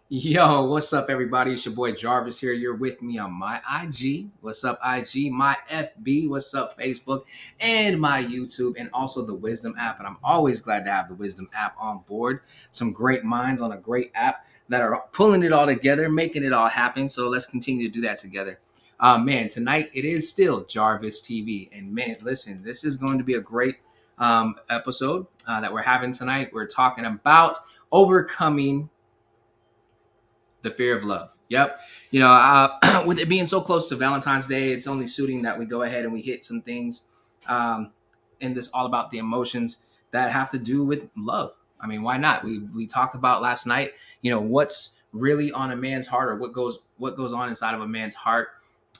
Yo, what's up, everybody? It's your boy Jarvis here. You're with me on my IG. What's up, IG? My FB. What's up, Facebook? And my YouTube, and also the Wisdom app. And I'm always glad to have the Wisdom app on board. Some great minds on a great app that are pulling it all together, making it all happen. So let's continue to do that together. Man, tonight it is still Jarvis TV. And man, listen, this is going to be a great episode that we're having tonight. We're talking about overcoming the fear of love. Yep. With it being so close to Valentine's Day, it's only suiting that we go ahead and we hit some things um, in this all about the emotions that have to do with love. I mean, why not? We talked about last night, what's really on a man's heart, or what goes on inside of a man's heart.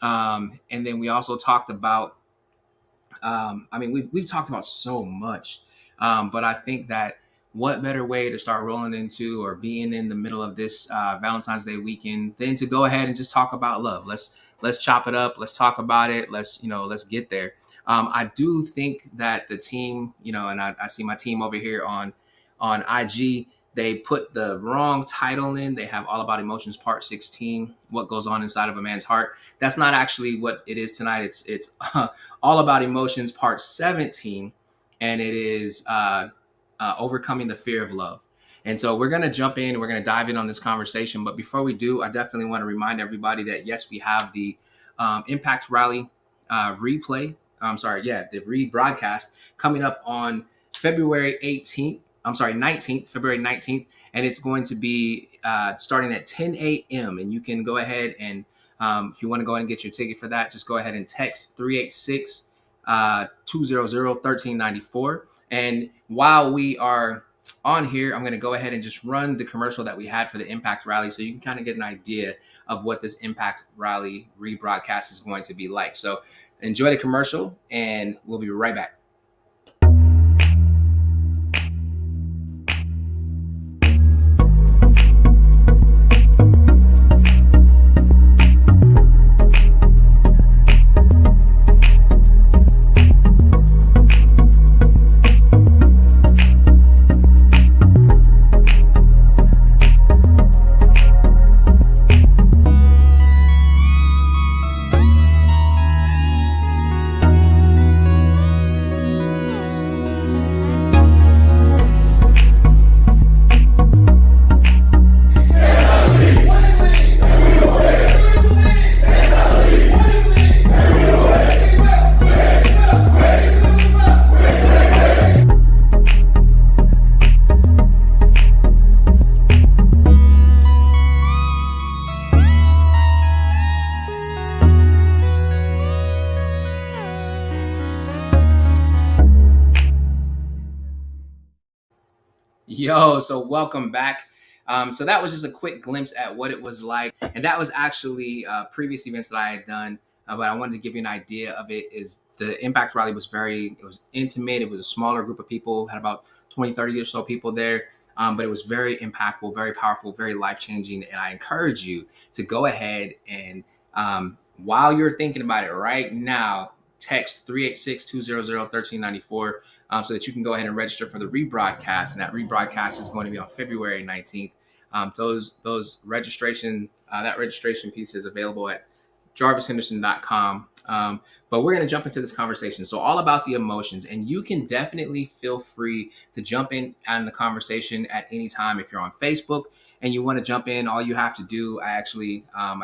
And then we also talked about we've talked about so much, but I think that what better way to start rolling into or being in the middle of this Valentine's Day weekend than to go ahead and just talk about love. Let's chop it up. Let's talk about it. Let's get there. I do think that the team, and I see my team over here on IG. They put the wrong title in. They have All About Emotions Part 16, what goes on inside of a man's heart. That's not actually what it is tonight. It's All About Emotions Part 17, and it is overcoming the fear of love. And so we're going to jump in and we're going to dive in on this conversation. But before we do, I definitely want to remind everybody that, yes, we have the Impact Rally replay. The rebroadcast coming up on February 18th. 19th, February 19th. And it's going to be starting at 10 a.m. And you can go ahead and if you want to go ahead and get your ticket for that, just go ahead and text 386 200 1394. And while we are on here, I'm going to go ahead and just run the commercial that we had for the Impact Rally so you can kind of get an idea of what this Impact Rally rebroadcast is going to be like. So enjoy the commercial and we'll be right back. Yo, so welcome back. So that was just a quick glimpse at what it was like, and that was actually previous events that I had done. But I wanted to give you an idea of it. Is the Impact Rally was it was intimate. It was a smaller group of people, had about 20, 30 or so people there. But it was very impactful, very powerful, very life changing. And I encourage you to go ahead and while you're thinking about it right now, text 386 200 1394 so that you can go ahead and register for the rebroadcast. And that rebroadcast is going to be on February 19th. Those registration, that registration piece is available at jarvishenderson.com. But we're going to jump into this conversation. So all about the emotions, and you can definitely feel free to jump in on the conversation at any time. If you're on Facebook and you want to jump in, all you have to do, I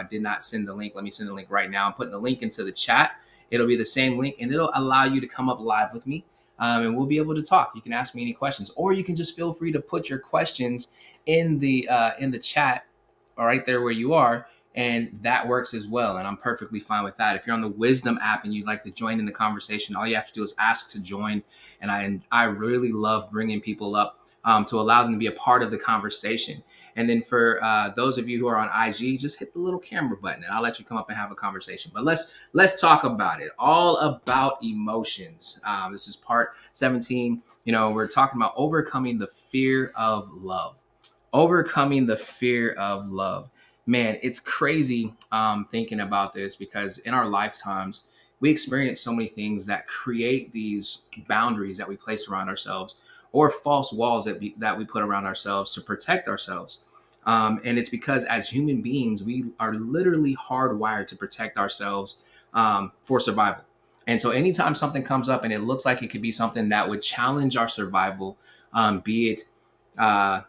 did not send the link. Let me send the link right now. I'm putting the link into the chat. It'll be the same link and it'll allow you to come up live with me. And we'll be able to talk. You can ask me any questions, or you can just feel free to put your questions in the chat, or right there where you are, and that works as well. And I'm perfectly fine with that. If you're on the Wisdom app and you'd like to join in the conversation, all you have to do is ask to join. And I really love bringing people up to allow them to be a part of the conversation. And then for those of you who are on IG, just hit the little camera button and I'll let you come up and have a conversation. But let's talk about it. All about emotions. This is part 17. We're talking about overcoming the fear of love. Overcoming the fear of love. Man, it's crazy thinking about this, because in our lifetimes, we experience so many things that create these boundaries that we place around ourselves, or false walls that we put around ourselves to protect ourselves. And it's because as human beings, we are literally hardwired to protect ourselves for survival. And so anytime something comes up and it looks like it could be something that would challenge our survival, be it uh,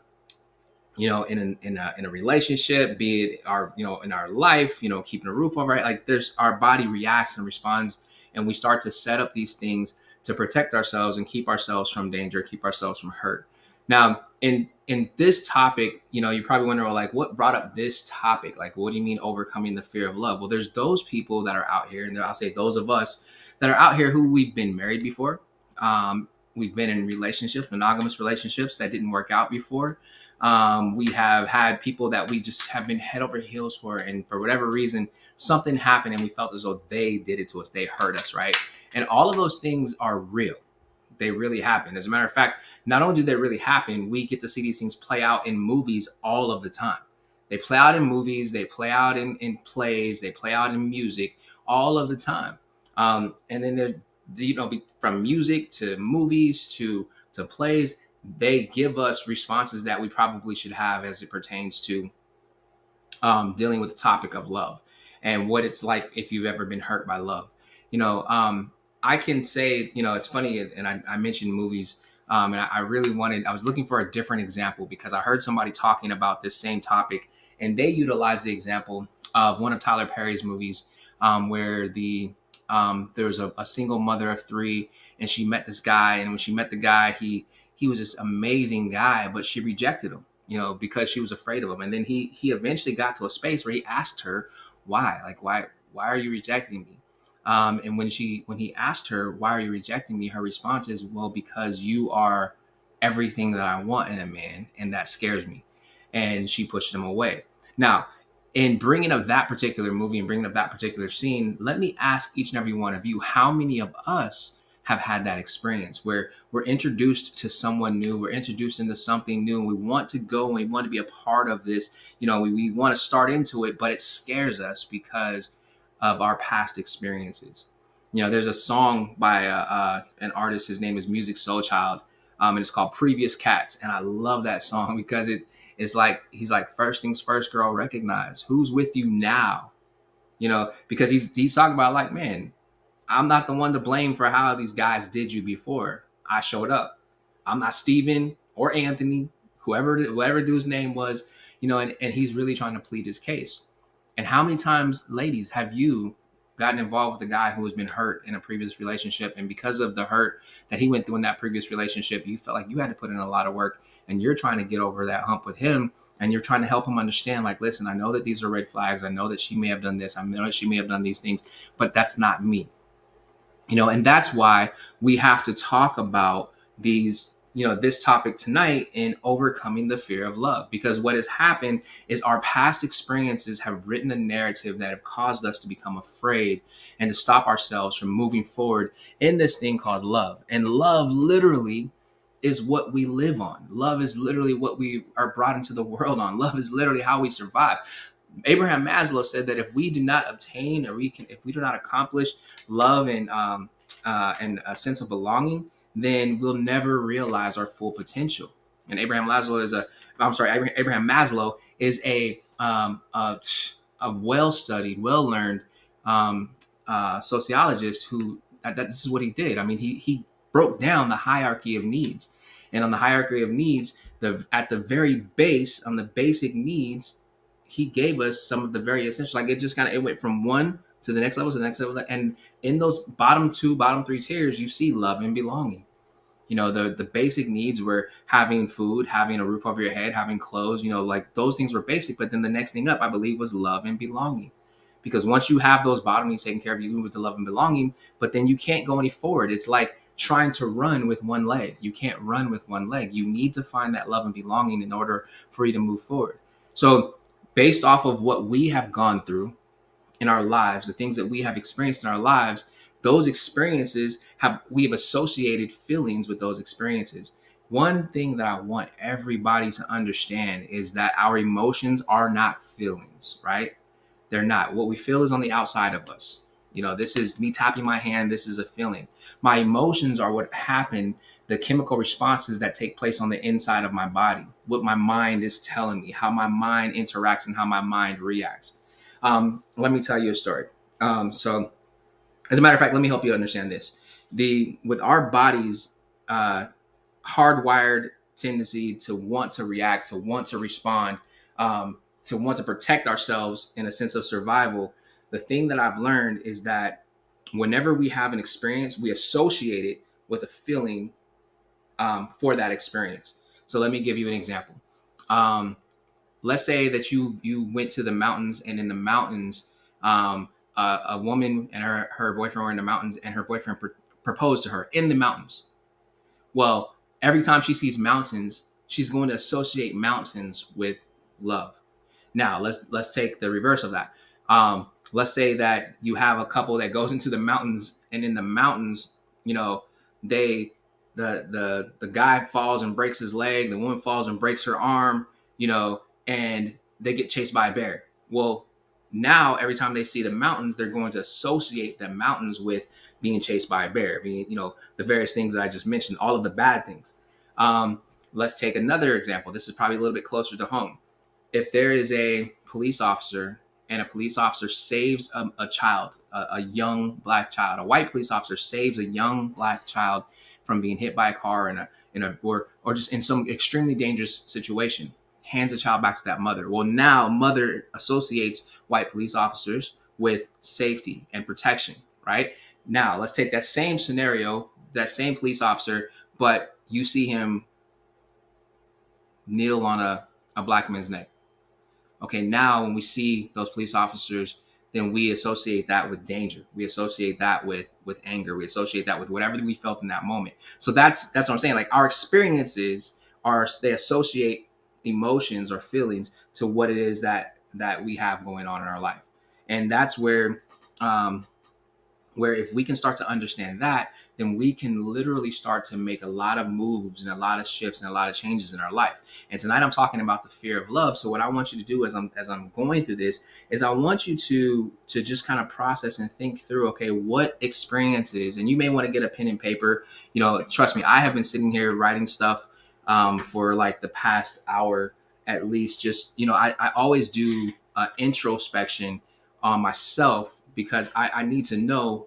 in a relationship, be it our, in our life, keeping a roof over it, like there's our body reacts and responds, and we start to set up these things to protect ourselves and keep ourselves from danger, keep ourselves from hurt. Now, in this topic, you probably wonder, well, like, what brought up this topic? Like, what do you mean overcoming the fear of love? Well, there's those people that are out here, and I'll say those of us that are out here who we've been married before. We've been in relationships, monogamous relationships that didn't work out before. We have had people that we just have been head over heels for, and for whatever reason, something happened and we felt as though they did it to us. They hurt us, right? And all of those things are real. They really happen. As a matter of fact, not only do they really happen, we get to see these things play out in movies all of the time. They play out in movies, they play out in plays, they play out in music all of the time. And then they're, from music to movies to plays, they give us responses that we probably should have as it pertains to dealing with the topic of love and what it's like if you've ever been hurt by love. I can say, it's funny, and I mentioned movies, and I really I was looking for a different example because I heard somebody talking about this same topic, and they utilized the example of one of Tyler Perry's movies, where there was a single mother of three, and she met this guy, and when she met the guy, he was this amazing guy, but she rejected him, because she was afraid of him. And then he eventually got to a space where he asked her, why? Like, why are you rejecting me? And when he asked her, why are you rejecting me? Her response is, well, because you are everything that I want in a man, and that scares me. And she pushed him away. Now, in bringing up that particular movie and bringing up that particular scene, let me ask each and every one of you, how many of us have had that experience where we're introduced to someone new, we're introduced into something new, and we want to go and we want to be a part of this, we want to start into it, but it scares us because of our past experiences. There's a song by an artist, his name is Music Soul Child, and it's called Previous Cats, and I love that song because it's like, he's like, first things first, girl, recognize who's with you now, because he's talking about, like, man, I'm not the one to blame for how these guys did you before I showed up. I'm not Steven or Anthony, whatever dude's name was, and he's really trying to plead his case. And how many times, ladies, have you gotten involved with a guy who has been hurt in a previous relationship, and because of the hurt that he went through in that previous relationship, you felt like you had to put in a lot of work, and you're trying to get over that hump with him, and you're trying to help him understand, like, listen, I know that these are red flags. I know that she may have done this. I know that she may have done these things, but that's not me. And that's why we have to talk about this topic tonight in overcoming the fear of love, because what has happened is our past experiences have written a narrative that have caused us to become afraid and to stop ourselves from moving forward in this thing called love. And love literally is what we live on. Love is literally what we are brought into the world on. Love is literally how we survive. Abraham Maslow said that if we do not obtain, if we do not accomplish love and a sense of belonging, then we'll never realize our full potential. And Abraham Maslow is a well-studied, well-learned sociologist who this is what he did. I mean, he broke down the hierarchy of needs, and on the hierarchy of needs, at the very base, on the basic needs, he gave us some of the very essential. Like, it went from one to the next level to the next level, and in those bottom three tiers, you see love and belonging. The basic needs were having food, having a roof over your head, having clothes. Like, those things were basic. But then the next thing up, I believe, was love and belonging. Because once you have those bottom needs taken care of, you move to love and belonging. But then you can't go any forward. It's like trying to run with one leg. You can't run with one leg. You need to find that love and belonging in order for you to move forward. So, based off of what we have gone through in our lives, the things that we have experienced in our lives, those experiences we have associated feelings with those experiences. One thing that I want everybody to understand is that our emotions are not feelings, right? They're not. What we feel is on the outside of us. This is me tapping my hand. This is a feeling. My emotions are what happen, the chemical responses that take place on the inside of my body, what my mind is telling me, how my mind interacts and how my mind reacts. Let me tell you a story. So, as a matter of fact, let me help you understand this. With our bodies, hardwired tendency to want to react, to want to respond, to want to protect ourselves in a sense of survival. The thing that I've learned is that whenever we have an experience, we associate it with a feeling for that experience. So let me give you an example. Um, let's say that you went to the mountains, and in the mountains, a woman and her boyfriend were in the mountains, and her boyfriend proposed to her in the mountains. Well, every time she sees mountains, she's going to associate mountains with love. Now, let's take the reverse of that. Let's say that you have a couple that goes into the mountains, and in the mountains, they the guy falls and breaks his leg, the woman falls and breaks her arm, and they get chased by a bear. Well, now every time they see the mountains, they're going to associate the mountains with being chased by a bear, being, the various things that I just mentioned, all of the bad things. Let's take another example. This is probably a little bit closer to home. If there is a police officer, and a police officer saves a child, a young black child, a white police officer saves a young black child from being hit by a car or just in some extremely dangerous situation, hands the child back to that mother. Well, now mother associates white police officers with safety and protection, right? Now let's take that same scenario, that same police officer, but you see him kneel on a black man's neck. Okay, now when we see those police officers, then we associate that with danger. We associate that with anger. We associate that with whatever we felt in that moment. So that's what I'm saying. Like, our experiences they associate emotions or feelings to what it is that we have going on in our life. And that's where if we can start to understand that, then we can literally start to make a lot of moves and a lot of shifts and a lot of changes in our life. And tonight I'm talking about the fear of love. So what I want you to do as I'm going through this is I want you to just kind of process and think through, okay, what experiences, and you may want to get a pen and paper. Trust me, I have been sitting here writing stuff for like the past hour at least. Just, I always do introspection on myself, because I need to know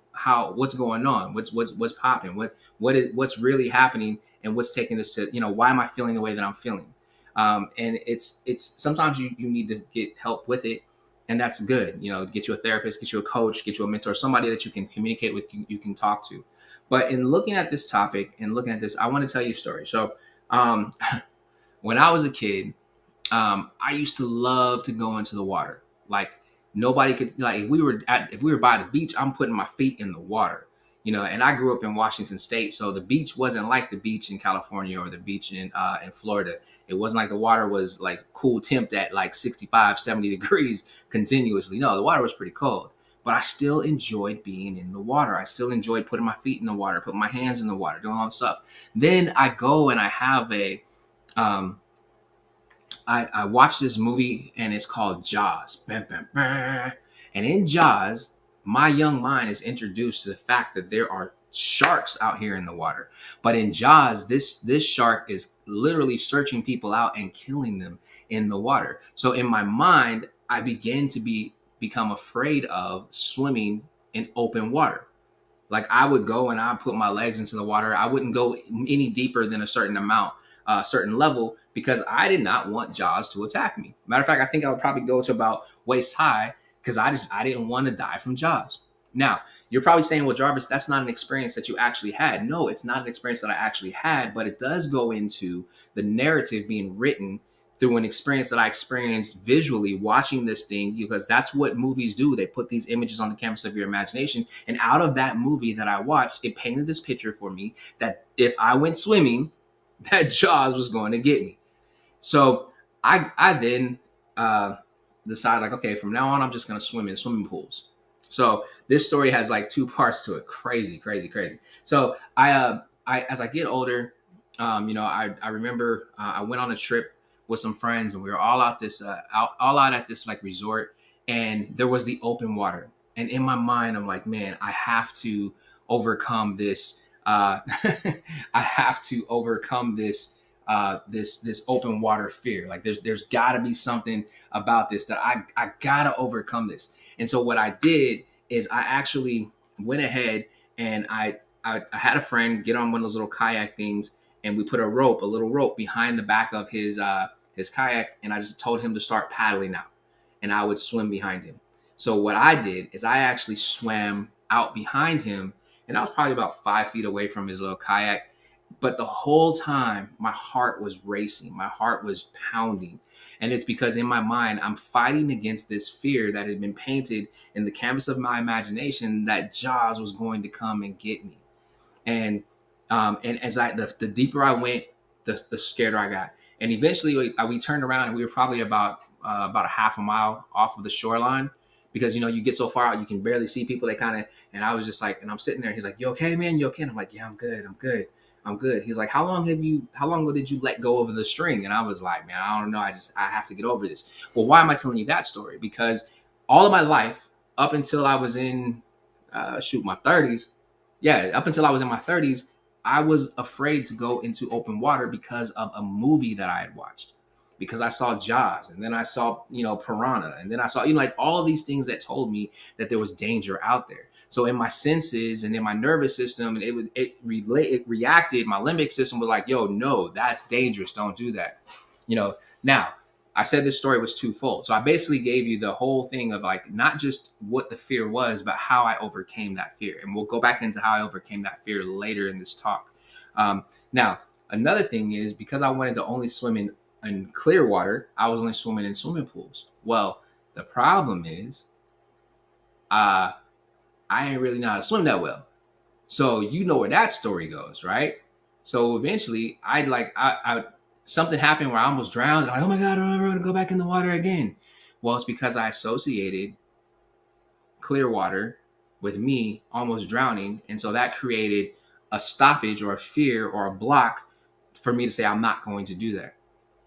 what's going on, what's popping, what's really happening, and what's taking this to, why am I feeling the way that I'm feeling? And it's sometimes you need to get help with it, and that's good. Get you a therapist, get you a coach, get you a mentor, somebody that you can communicate with, you can talk to. But in looking at this topic and looking at this, I want to tell you a story. So when I was a kid, I used to love to go into the water. Like, nobody could, like, if we were by the beach, I'm putting my feet in the water, and I grew up in Washington State. So the beach wasn't like the beach in California or the beach in Florida. It wasn't like the water was like cool temp at like 65, 70 degrees continuously. No, the water was pretty cold, but I still enjoyed being in the water. I still enjoyed putting my feet in the water, putting my hands in the water, doing all the stuff. Then I go and I have I watched this movie, and it's called Jaws. And in Jaws, my young mind is introduced to the fact that there are sharks out here in the water. But in Jaws, this shark is literally searching people out and killing them in the water. So in my mind, I begin to become afraid of swimming in open water. Like, I would go and I put my legs into the water. I wouldn't go any deeper than a certain amount, certain level, because I did not want Jaws to attack me. Matter of fact, I think I would probably go to about waist high, because I didn't want to die from Jaws. Now, you're probably saying, well, Jarvis, that's not an experience that you actually had. No, it's not an experience that I actually had, but it does go into the narrative being written through an experience that I experienced visually watching this thing, because that's what movies do. They put these images on the canvas of your imagination. And out of that movie that I watched, it painted this picture for me that if I went swimming, that Jaws was going to get me. So I then decide, like, okay, from now on, I'm just going to swim in swimming pools. So this story has like two parts to it. Crazy, crazy, crazy. So I as I get older, I remember I went on a trip with some friends, and we were all out at this like resort, and there was the open water. And in my mind, I'm like, man, I have to overcome this. I have to overcome this open water fear. Like there's got to be something about this that I gotta overcome this. And so what I did is I actually went ahead and I had a friend get on one of those little kayak things, and we put a little rope behind the back of his kayak, and I just told him to start paddling out, and I would swim behind him. So what I did is I actually swam out behind him, and I was probably about 5 feet away from his little kayak. But the whole time, my heart was racing, my heart was pounding. And it's because in my mind, I'm fighting against this fear that had been painted in the canvas of my imagination that Jaws was going to come and get me. And as the deeper I went, the scarier I got. And eventually we turned around, and we were probably about a half a mile off of the shoreline, because you get so far out you can barely see people. They kind of, and I was just like, and I'm sitting there. He's like, "You okay, man? You okay?" And I'm like, "Yeah, I'm good. I'm good. I'm good." He's like, How long did you let go of the string?" And I was like, "Man, I don't know. I have to get over this." Well, why am I telling you that story? Because all of my life, up until I was in my 30s, yeah, up until I was in my 30s, I was afraid to go into open water because of a movie that I had watched. Because I saw Jaws, and then I saw, Piranha, and then I saw, like all of these things that told me that there was danger out there. So in my senses and in my nervous system, and it reacted. My limbic system was like, "Yo, no, that's dangerous. Don't do that." Now I said this story was twofold. So I basically gave you the whole thing of like not just what the fear was, but how I overcame that fear. And we'll go back into how I overcame that fear later in this talk. Now, another thing is, because I wanted to only swim in clear water, I was only swimming in swimming pools. Well, the problem is, I ain't really know how to swim that well. So you know where that story goes, right? So eventually, I something happened where I almost drowned. And I'm like, "Oh my God, I'm never going to go back in the water again." Well, it's because I associated clear water with me almost drowning, and so that created a stoppage or a fear or a block for me to say, "I'm not going to do that."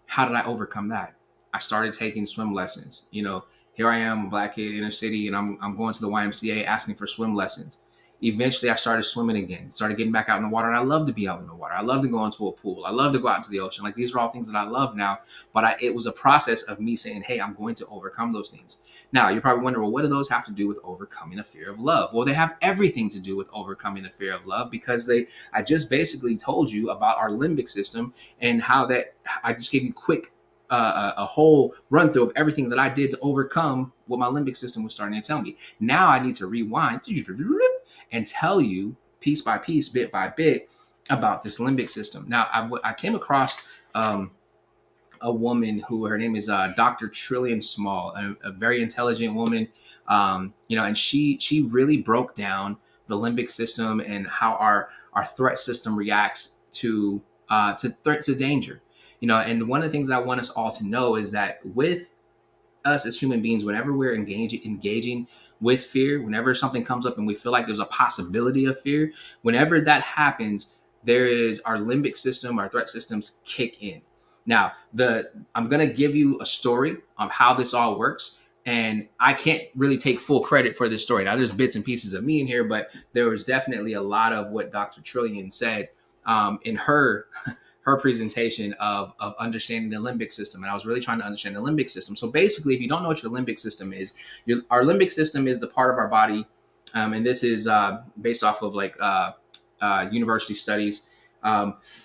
How did I overcome that? I started taking swim lessons. Here I am, a black kid, inner city, and I'm going to the YMCA asking for swim lessons. Eventually, I started swimming again, started getting back out in the water, and I love to be out in the water. I love to go into a pool. I love to go out into the ocean. Like, these are all things that I love now, but it was a process of me saying, "Hey, I'm going to overcome those things." Now, you're probably wondering, well, what do those have to do with overcoming a fear of love? Well, they have everything to do with overcoming the fear of love, because I just basically told you about our limbic system and how that I just gave you a whole run through of everything that I did to overcome what my limbic system was starting to tell me. Now I need to rewind and tell you piece by piece, bit by bit, about this limbic system. Now, I came across a woman who, her name is Dr. Trillian Small, a very intelligent woman, and she really broke down the limbic system and how our threat system reacts to danger. And one of the things that I want us all to know is that with us as human beings, whenever we're engaging with fear, whenever something comes up and we feel like there's a possibility of fear, whenever that happens, there is our limbic system, our threat systems kick in. Now, I'm going to give you a story of how this all works. And I can't really take full credit for this story. Now, there's bits and pieces of me in here, but there was definitely a lot of what Dr. Trillian said in her presentation of understanding the limbic system. And I was really trying to understand the limbic system. So basically, if you don't know what your limbic system is, our limbic system is the part of our body, and this is based off of university studies.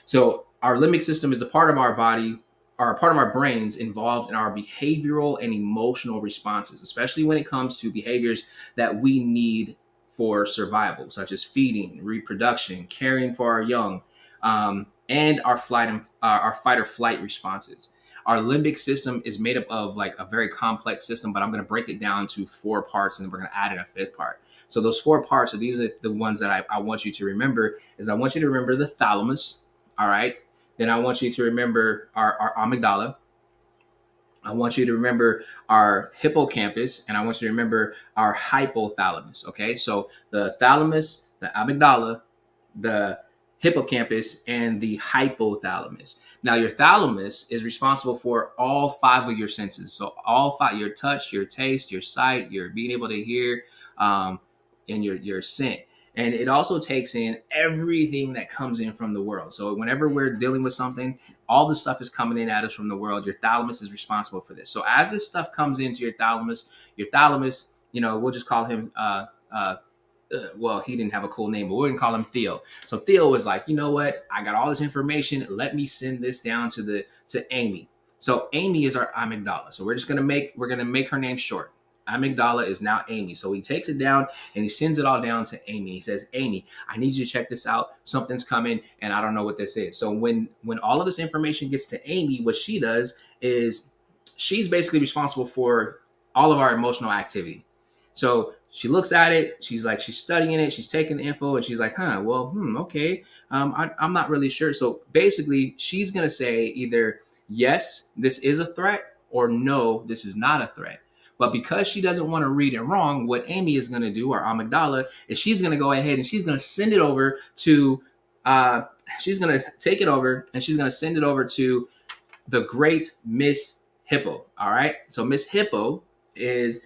So our limbic system is the part of our body, or part of our brains, involved in our behavioral and emotional responses, especially when it comes to behaviors that we need for survival, such as feeding, reproduction, caring for our young, and our fight or flight responses. Our limbic system is made up of like a very complex system, but I'm going to break it down to 4 parts, and then we're going to add in a 5th part. So those 4 parts, so these are the ones that I want you to remember. I want you to remember the thalamus. All right. Then I want you to remember our amygdala. I want you to remember our hippocampus, and I want you to remember our hypothalamus. Okay. So the thalamus, the amygdala, the hippocampus, and the hypothalamus. Now, your thalamus is responsible for all 5 of your senses. So all 5: your touch, your taste, your sight, your being able to hear, in your scent. And it also takes in everything that comes in from the world. So whenever we're dealing with something, all the stuff is coming in at us from the world. Your thalamus is responsible for this. So as this stuff comes into your thalamus, we'll just call him well, he didn't have a cool name, but we're gonna call him Theo. So Theo was like, you know what? I got all this information. Let me send this down to Amy. So Amy is our amygdala. So we're gonna make her name short. Amygdala is now Amy. So he takes it down and he sends it all down to Amy. He says, Amy, I need you to check this out. Something's coming and I don't know what this is. So when all of this information gets to Amy, what she does is she's basically responsible for all of our emotional activity. So she looks at it, she's studying it, she's taking the info, and she's like, okay, I'm not really sure. So basically, she's gonna say either yes, this is a threat, or no, this is not a threat. But because she doesn't want to read it wrong, what Amy is gonna do, or amygdala, is she's gonna go ahead and she's gonna send it over to, she's gonna take it over and she's gonna send it over to the great Miss Hippo. All right, so Miss Hippo is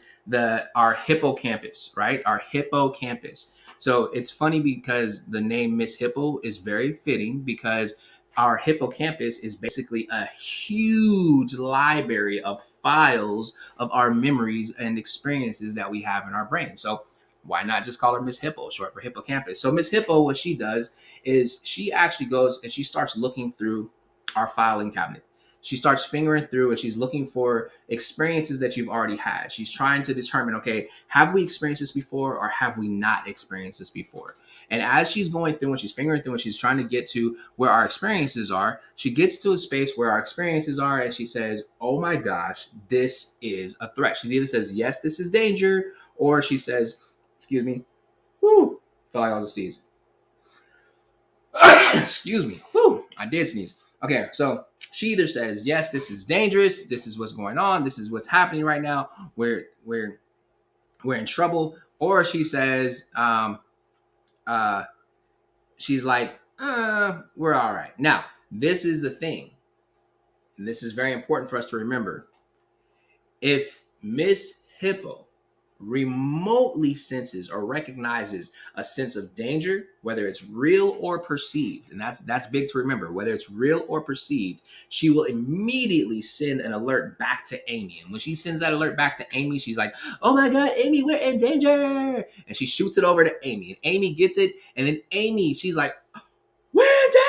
our hippocampus, right? Our hippocampus. So it's funny because the name Miss Hippo is very fitting because our hippocampus is basically a huge library of files of our memories and experiences that we have in our brain. So why not just call her Miss Hippo, short for hippocampus? So Miss Hippo, what she does is she actually goes and she starts looking through our filing cabinet. She starts fingering through and she's looking for experiences that you've already had. She's trying to determine, okay, have we experienced this before or have we not experienced this before? And as she's going through and she's fingering through and she's trying to get to where our experiences are, she gets to a space where our experiences are and she says, oh my gosh, this is a threat. She either says, yes, this is danger, or she says, excuse me, whoo, felt like I was a sneeze. Excuse me, whoo, I did sneeze. Okay, so she either says, yes, this is dangerous, this is what's going on, this is what's happening right now, we're in trouble, or she says, she's like, we're all right. Now, this is the thing. This is very important for us to remember. If Miss Hippo remotely senses or recognizes a sense of danger, whether it's real or perceived, and that's big to remember, whether it's real or perceived, she will immediately send an alert back to Amy. And when she sends that alert back to Amy, she's like, oh my God, Amy, we're in danger. And she shoots it over to Amy. And Amy gets it. And then Amy, she's like, we're in danger!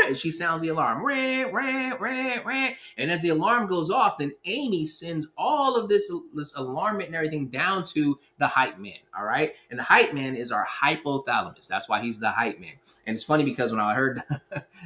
And she sounds the alarm. Ring, ring, ring, ring. And as the alarm goes off, then Amy sends all of this alarmment and everything down to the hype man, all right? And the hype man is our hypothalamus. That's why he's the hype man. And it's funny because when I heard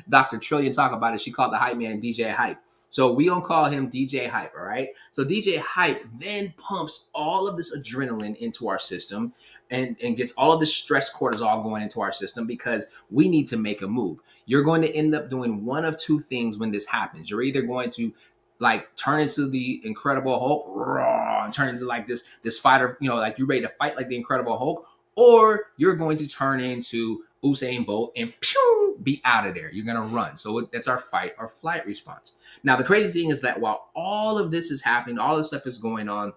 Dr. Trillion talk about it, she called the hype man DJ Hype. So we don't call him DJ Hype, all right? So DJ Hype then pumps all of this adrenaline into our system and gets all of this stress cortisol going into our system because we need to make a move. You're going to end up doing one of two things when this happens. You're either going to like turn into the Incredible Hulk and turn into like this fighter, like you're ready to fight like the Incredible Hulk, or you're going to turn into Usain Bolt and pew, be out of there. You're going to run. So that's our fight or flight response. Now, the crazy thing is that while all of this is happening, all this stuff is going on,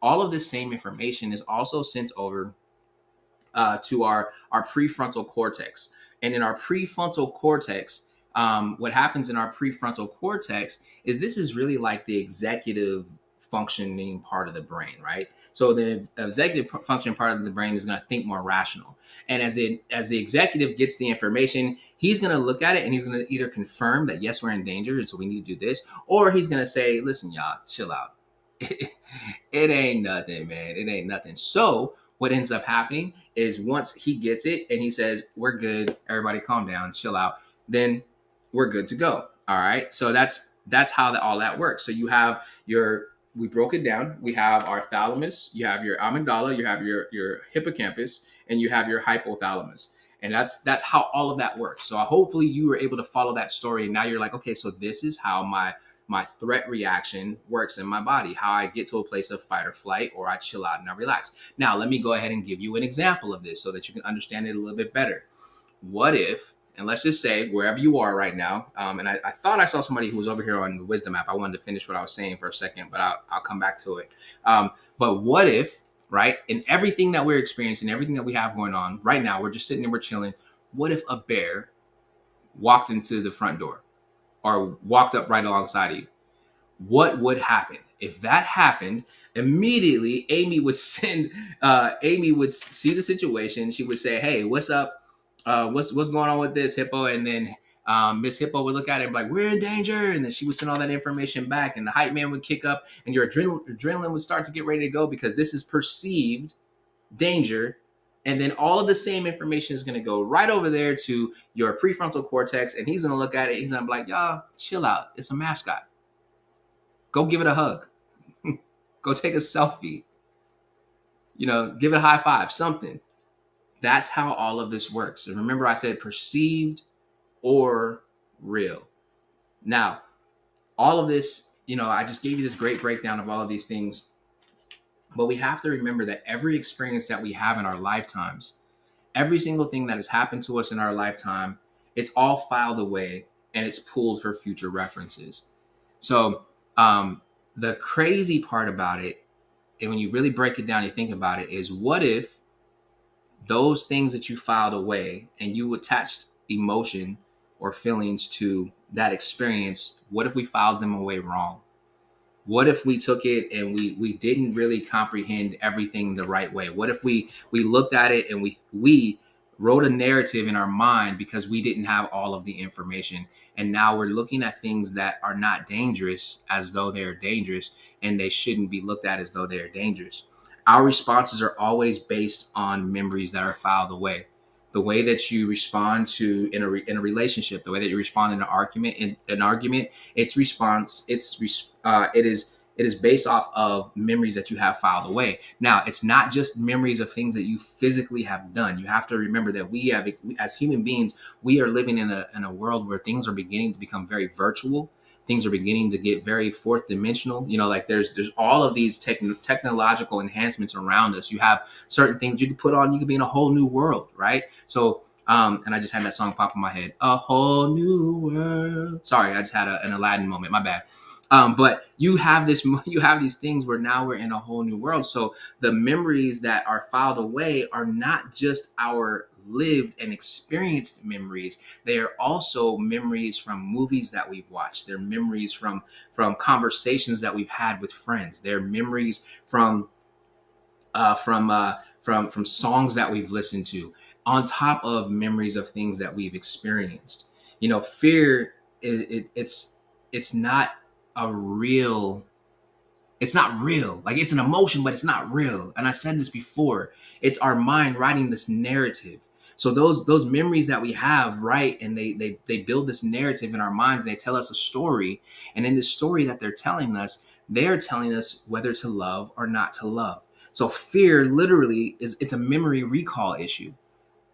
all of this same information is also sent over to our prefrontal cortex. And in our prefrontal cortex, what happens in our prefrontal cortex is this is really like the executive functioning part of the brain, right? So the executive functioning part of the brain is going to think more rational. And as the executive gets the information, he's going to look at it and he's going to either confirm that, yes, we're in danger, and so we need to do this, or he's going to say, listen, y'all, chill out. It ain't nothing, man. It ain't nothing. So what ends up happening is once he gets it and he says, we're good, everybody calm down, chill out, then we're good to go. All right. So that's how all that works. So you have we broke it down. We have our thalamus, you have your amygdala, you have your hippocampus, and you have your hypothalamus. And that's how all of that works. So hopefully you were able to follow that story. And now you're like, okay, so this is how my threat reaction works in my body, how I get to a place of fight or flight, or I chill out and I relax. Now, let me go ahead and give you an example of this so that you can understand it a little bit better. What if, and let's just say wherever you are right now, and I thought I saw somebody who was over here on the Wisdom app. I wanted to finish what I was saying for a second, but I'll come back to it. But what if right? And everything that we're experiencing, everything that we have going on right now, we're just sitting there, we're chilling. What if a bear walked into the front door or walked up right alongside of you? What would happen? If that happened, immediately Amy would see the situation. She would say, "Hey, what's up? What's going on with this, Hippo?" And then Miss Hippo would look at it and be like, "We're in danger." And then she would send all that information back, and the hype man would kick up, and your adrenaline would start to get ready to go because this is perceived danger. And then all of the same information is going to go right over there to your prefrontal cortex, and he's going to look at it. He's going to be like, "Y'all, chill out. It's a mascot. Go give it a hug. Go take a selfie. Give it a high five, something." That's how all of this works. And remember, I said perceived or real. Now, all of this, I just gave you this great breakdown of all of these things. But we have to remember that every experience that we have in our lifetimes, every single thing that has happened to us in our lifetime, it's all filed away and it's pulled for future references. So the crazy part about it, and when you really break it down, you think about it, is what if those things that you filed away and you attached emotion or feelings to that experience, what if we filed them away wrong? What if we took it and we didn't really comprehend everything the right way? What if we looked at it and we wrote a narrative in our mind because we didn't have all of the information, and now we're looking at things that are not dangerous as though they're dangerous, and they shouldn't be looked at as though they're dangerous? Our responses are always based on memories that are filed away. The way that you respond to in a relationship, the way that you respond in an argument, it is based off of memories that you have filed away. Now, it's not just memories of things that you physically have done. You have to remember that as human beings, we are living in a world where things are beginning to become very virtual. Things are beginning to get very fourth dimensional. Like there's all of these technological enhancements around us. You have certain things you can put on. You could be in a whole new world, right? So, and I just had that song pop in my head. A whole new world. Sorry, I just had an Aladdin moment. My bad. But you have these things where now we're in a whole new world. So the memories that are filed away are not just our lived and experienced memories. They are also memories from movies that we've watched. They're memories from conversations that we've had with friends. They're memories from songs that we've listened to, on top of memories of things that we've experienced. Fear, it's not a real it's not real. Like, it's an emotion, but it's not real. And I said this before. It's our mind writing this narrative. So those memories that we have, right? And they build this narrative in our minds. They tell us a story. And in this story that they're telling us whether to love or not to love. So fear literally it's a memory recall issue.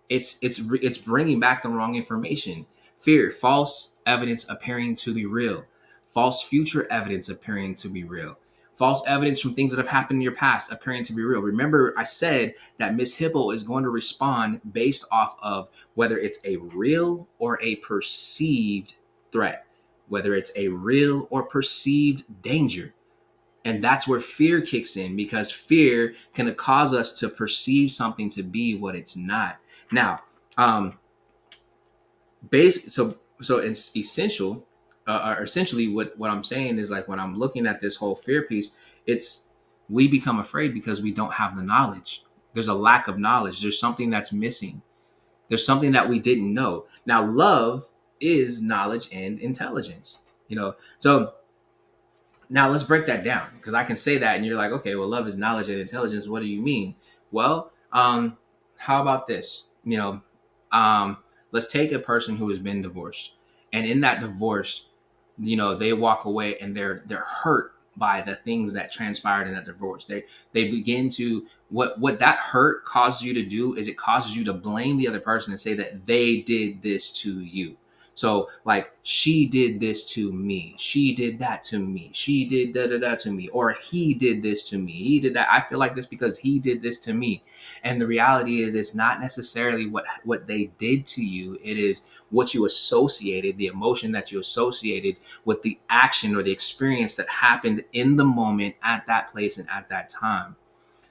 It's bringing back the wrong information. Fear, false evidence appearing to be real. False future evidence appearing to be real. False evidence from things that have happened in your past appearing to be real. Remember, I said that Miss Hippo is going to respond based off of whether it's a real or a perceived threat, whether it's a real or perceived danger. And that's where fear kicks in, because fear can cause us to perceive something to be what it's not. Now, so it's essential, or essentially what I'm saying is, like, when I'm looking at this whole fear piece, we become afraid because we don't have the knowledge. There's a lack of knowledge. There's something that's missing. There's something that we didn't know. Now, love is knowledge and intelligence, so now let's break that down, because I can say that and you're like, okay, well, love is knowledge and intelligence. What do you mean? Well, how about this? Let's take a person who has been divorced, and in that divorce, they walk away and they're hurt by the things that transpired in that divorce. They begin to, what that hurt causes you to do is it causes you to blame the other person and say that they did this to you. So, like, she did this to me. She did that to me. She did da-da-da to me. Or he did this to me. He did that. I feel like this because he did this to me. And the reality is, it's not necessarily what they did to you. It is what you associated, the emotion that you associated with the action or the experience that happened in the moment, at that place and at that time.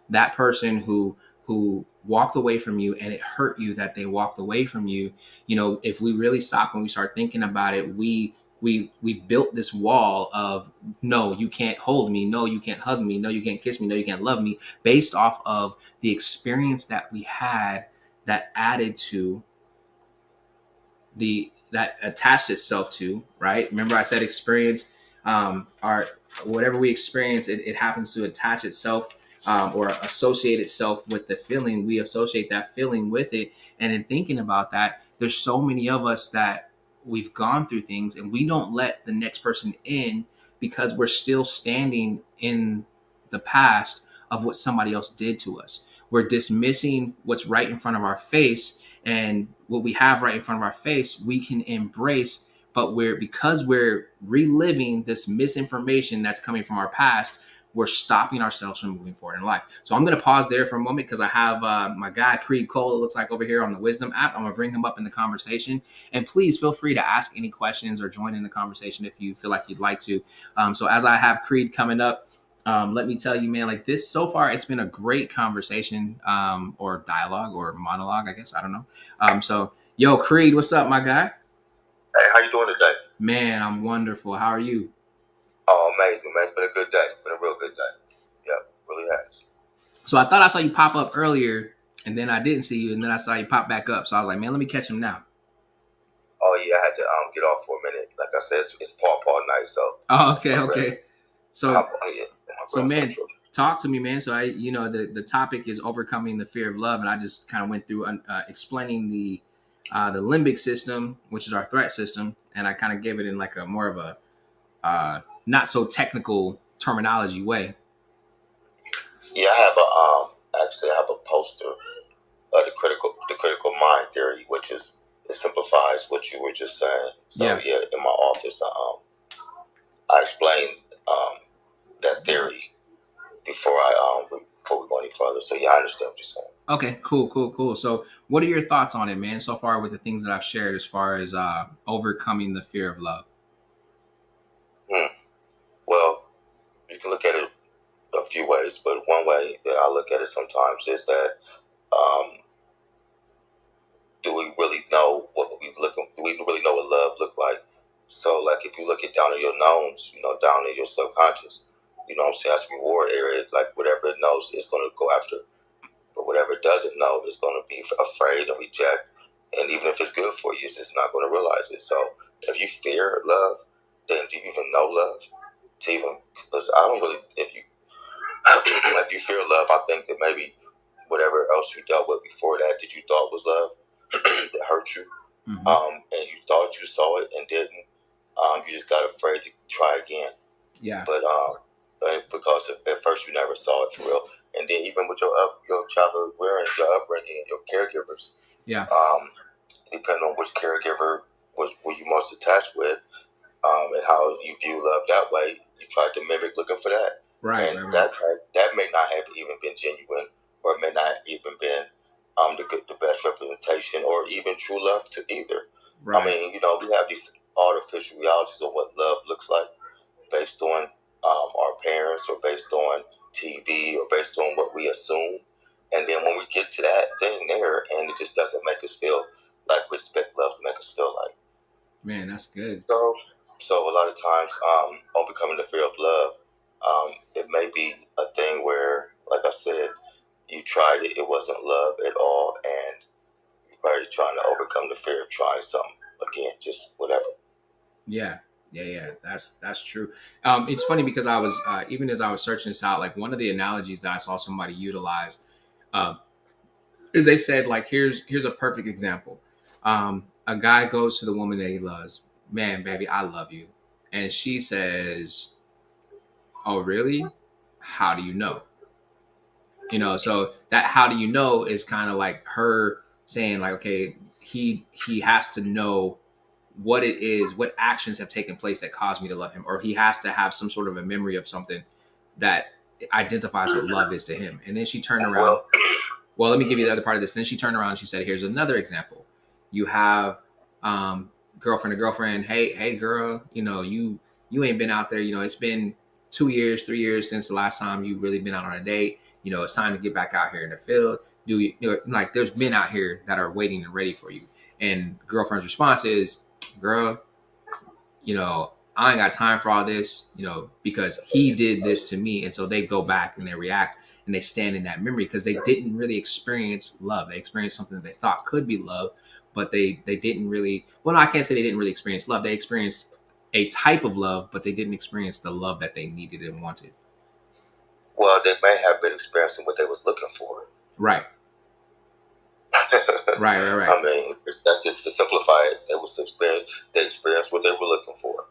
that person who walked away from you and it hurt you that they walked away from you, if we really stop and we start thinking about it, we built this wall of, no, you can't hold me, no, you can't hug me, no, you can't kiss me, no, you can't love me, based off of the experience that we had, that added to that attached itself to, right? Remember I said experience, our whatever we experience, it happens to attach itself, or associate itself with the feeling. We associate that feeling with it. And in thinking about that, there's so many of us that we've gone through things and we don't let the next person in because we're still standing in the past of what somebody else did to us. We're dismissing what's right in front of our face, and what we have right in front of our face we can embrace, but because we're reliving this misinformation that's coming from our past, we're stopping ourselves from moving forward in life. So I'm going to pause there for a moment because I have my guy Creed Cole, it looks like, over here on the Wisdom app. I'm going to bring him up in the conversation, and please feel free to ask any questions or join in the conversation if you feel like you'd like to. So as I have Creed coming up, let me tell you, man, like, this so far, it's been a great conversation, or dialogue or monologue, I guess. I don't know. So, yo, Creed, what's up, my guy? Hey, how you doing today? Man, I'm wonderful. How are you? Oh, amazing, man. It's been a good day. It's been a real good day. Yep, really has. So I thought I saw you pop up earlier, and then I didn't see you, and then I saw you pop back up. So I was like, man, let me catch him now. Oh yeah, I had to get off for a minute. Like I said, it's paw night, so Oh, okay. So, yeah, so man, talk to me, man. So the topic is overcoming the fear of love, and I just kind of went through explaining the limbic system, which is our threat system, and I kind of gave it in like a more of a not so technical terminology way. Yeah, I have a poster of the critical mind theory, which is, it simplifies what you were just saying. So yeah, in my office, I explained that theory before we go any further. So yeah, I understand what you're saying. Okay, cool. So what are your thoughts on it, man, so far with the things that I've shared as far as overcoming the fear of love? Well, you can look at it a few ways, but one way that I look at it sometimes is that, um, do we really know what we looking? Do we really know what love look like? So, like, if you look it down in your knowns, down in your subconscious, what I'm saying, that's reward area. Like, whatever it knows, it's going to go after. But whatever it doesn't know, it's going to be afraid and reject. And even if it's good for you, it's just not going to realize it. So, if you fear love, then do you even know love? To even, because I don't really. If you if you fear love, I think that maybe whatever else you dealt with before that you thought was love that hurt you, and you thought you saw it and didn't, you just got afraid to try again. Yeah. But because at first you never saw it for real, and then even with your childhood your upbringing, your caregivers, yeah, depending on which caregiver were you most attached with, and how you view love that way, you tried to mimic looking for that. Right. That may not have even been genuine, or it may not even been the best representation, or even true love to either. Right. I mean, we have these artificial realities of what love looks like based on our parents, or based on TV, or based on what we assume. And then when we get to that thing there, and it just doesn't make us feel like we expect love to make us feel like. Man, that's good. So a lot of times, overcoming the fear of love, it may be a thing where, like I said, you tried it, it wasn't love at all, and you're probably trying to overcome the fear of trying something again, just whatever. Yeah. That's true. It's funny because I was even as I was searching this out, like, one of the analogies that I saw somebody utilize is, they said, like, here's a perfect example. A guy goes to the woman that he loves, man, baby, I love you, and she says, oh, really? How do you know? So that how do you know is kind of like her saying, like, okay, he has to know what it is, what actions have taken place that caused me to love him, or he has to have some sort of a memory of something that identifies what love is to him. And then she turned around. Well, let me give you the other part of this. Then she turned around and she said, here's another example. You have girlfriend to girlfriend. Hey, girl, you ain't been out there. It's been 2 years, 3 years since the last time you really been out on a date. It's time to get back out here in the field. Like there's men out here that are waiting and ready for you. And girlfriend's response is, girl, I ain't got time for all this, because he did this to me. And so they go back and they react and they stand in that memory because they didn't really experience love. They experienced something that they thought could be love, but they didn't really, well, no, I can't say they didn't really experience love. They experienced a type of love, but they didn't experience the love that they needed and wanted. Well, they may have been experiencing what they was looking for. Right. Right. I mean, that's just to simplify it. They experienced what they were looking for,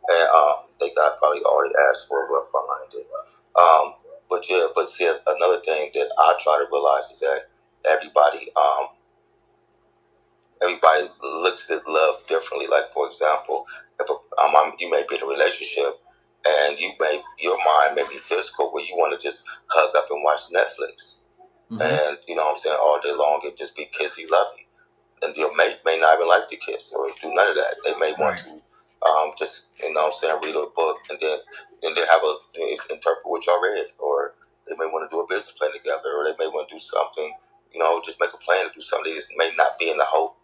and they got probably already asked for what behind it. But see, another thing that I try to realize is that everybody looks at love differently. Like, for example, if you may be in a relationship and your mind may be physical, where you want to just hug up and watch Netflix, and what I'm saying, all day long and just be kissy lovey. And your mate may not even like to kiss or do none of that. They may want to just what I'm saying, read a book and then have interpret what y'all read, or they may want to do a business plan together, or they may want to do something, just make a plan to do something. They just may not be in the hope.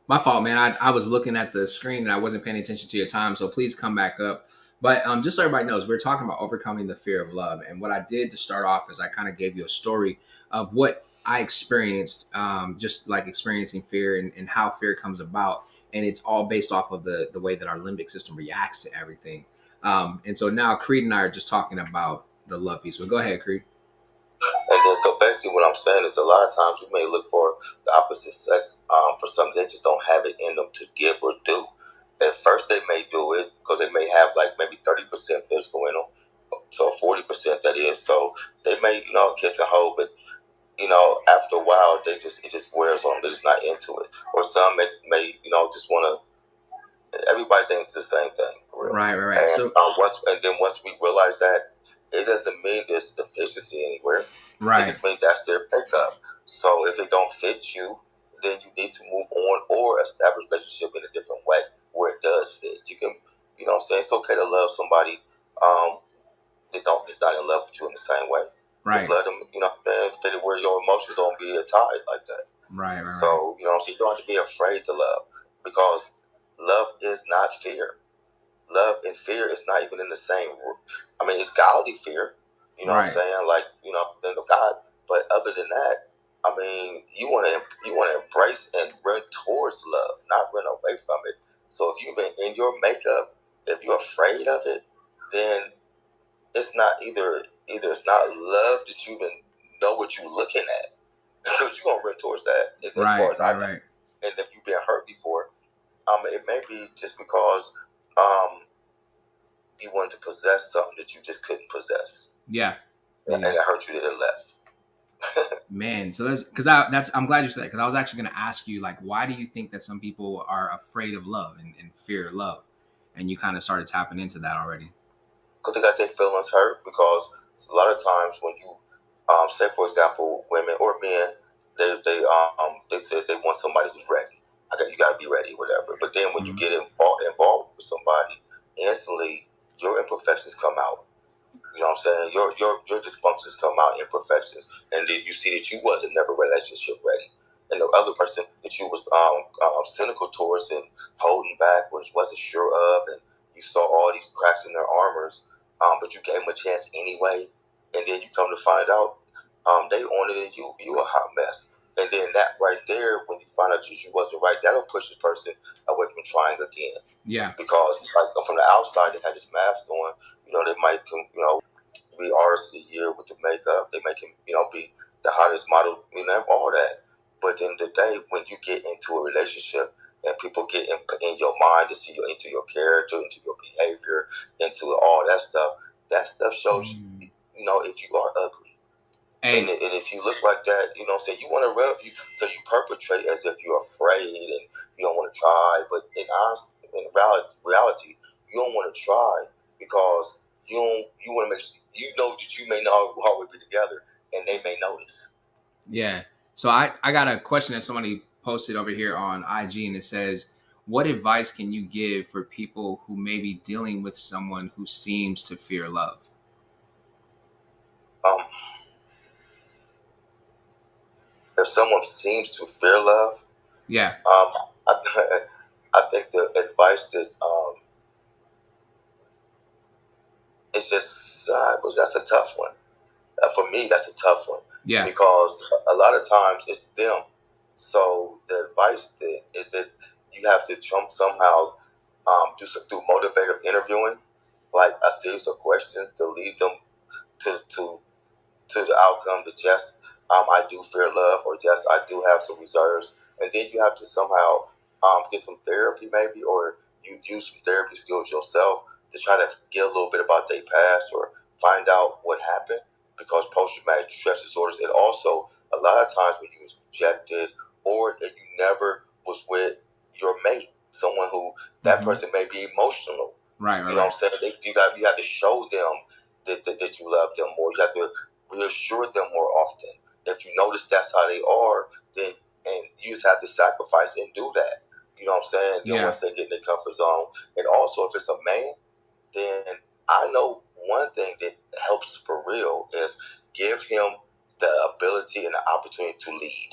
My fault, man. I was looking at the screen and I wasn't paying attention to your time, so please come back up. But just so everybody knows, we're talking about overcoming the fear of love. And what I did to start off is I kind of gave you a story of what I experienced, just like experiencing fear and how fear comes about. And it's all based off of the way that our limbic system reacts to everything. And so now Creed and I are just talking about the love piece. So go ahead, Creed. And then, so basically, what I'm saying is, a lot of times you may look for the opposite sex for something they just don't have it in them to give or do. At first, they may do it because they may have like maybe 30% physical in them, so 40% that is. So they may kiss and hold, but after a while, it just wears on them. They're just not into it. Or some may just want to. Everybody's into the same thing, for real. Right. And once we realize that, it doesn't mean there's deficiency anywhere. Right. It just means that's their pickup. So if it don't fit you, then you need to move on or establish a relationship in a different way where it does fit. You can, say it's okay to love somebody that's not in love with you in the same way. Right. Just let them, fit it where your emotions don't be tied like that. Right. So, so you don't have to be afraid to love, because love is not fear. Love and fear is not even in the same room. I mean, it's godly fear, what I'm saying? Like, in the God. But other than that, I mean, you want to embrace and run towards love, not run away from it. So if you've been in your makeup, if you're afraid of it, then it's not either it's not love that you even know what you're looking at, because you're gonna run towards that. As far as I know. And if you've been hurt before, it may be just because you wanted to possess something that you just couldn't possess. Yeah. And it hurt you that it left. Man, so I'm glad you said that, because I was actually going to ask you, like, why do you think that some people are afraid of love and fear love? And you kind of started tapping into that already. Because they got their feelings hurt, because a lot of times when you say, for example, women or men, they said they want somebody who's ready. You got to be ready, whatever. But then when you get involved with somebody, instantly your imperfections come out. You know what I'm saying? Your dysfunctions come out, imperfections, and then you see that you wasn't never relationship ready, and the other person that you was cynical towards and holding back, wasn't sure of, and you saw all these cracks in their armors, but you gave them a chance anyway, and then you come to find out they wanted it, you a hot mess. And then that right there, when you find out that you wasn't right, that'll push the person away from trying again. Yeah. Because like from the outside, they had this mask on. They might be artists of the year with the makeup. They make him be the hottest model. All that. But in the day, when you get into a relationship and people get in your mind to see you, into your character, into your behavior, into all that stuff shows if you are ugly. And if you look like that, say you want to rub you, so you perpetrate as if you're afraid and you don't want to try. But in reality, you don't want to try because you want to make sure that you may not always be together, and they may notice. Yeah. So I got a question that somebody posted over here on IG, and it says, "What advice can you give for people who may be dealing with someone who seems to fear love?" someone seems to fear love, Yeah. I, I think the advice that it's just that's a tough one. For me, that's a tough one. Yeah. Because a lot of times it's them. So the advice that is that you have to somehow do some through motivative interviewing, like a series of questions to lead them to the outcome that yes, I do fear love, or yes, I do have some reserves, and then you have to somehow get some therapy maybe, or you use some therapy skills yourself to try to get a little bit about their past or find out what happened, because post-traumatic stress disorders, and also a lot of times when you was rejected or if you never was with your mate, someone who that person may be emotional. Right. You know what I'm saying? You have to show them that you love them more. You have to reassure them more often. If you notice that's how they are, then and you just have to sacrifice and do that. You know what I'm saying? Then once they get in their comfort zone, and also if it's a man, then I know one thing that helps for real is give him the ability and the opportunity to lead.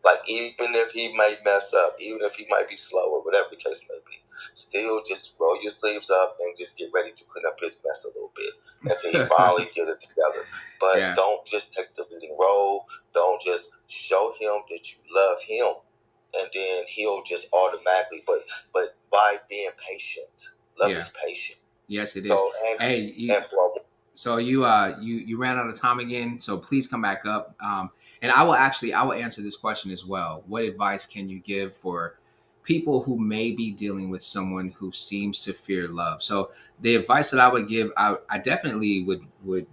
Like, even if he might mess up, even if he might be slow or whatever the case may be, still just roll your sleeves up and just get ready to clean up his mess a little bit until he finally get it together. But don't just take the leading role. Don't just show him that you love him, and then he'll just automatically. But by being patient, love is patient. Yes, it is. So so you ran out of time again. So please come back up. And I will answer this question as well. What advice can you give for people who may be dealing with someone who seems to fear love? So the advice that I would give, I definitely would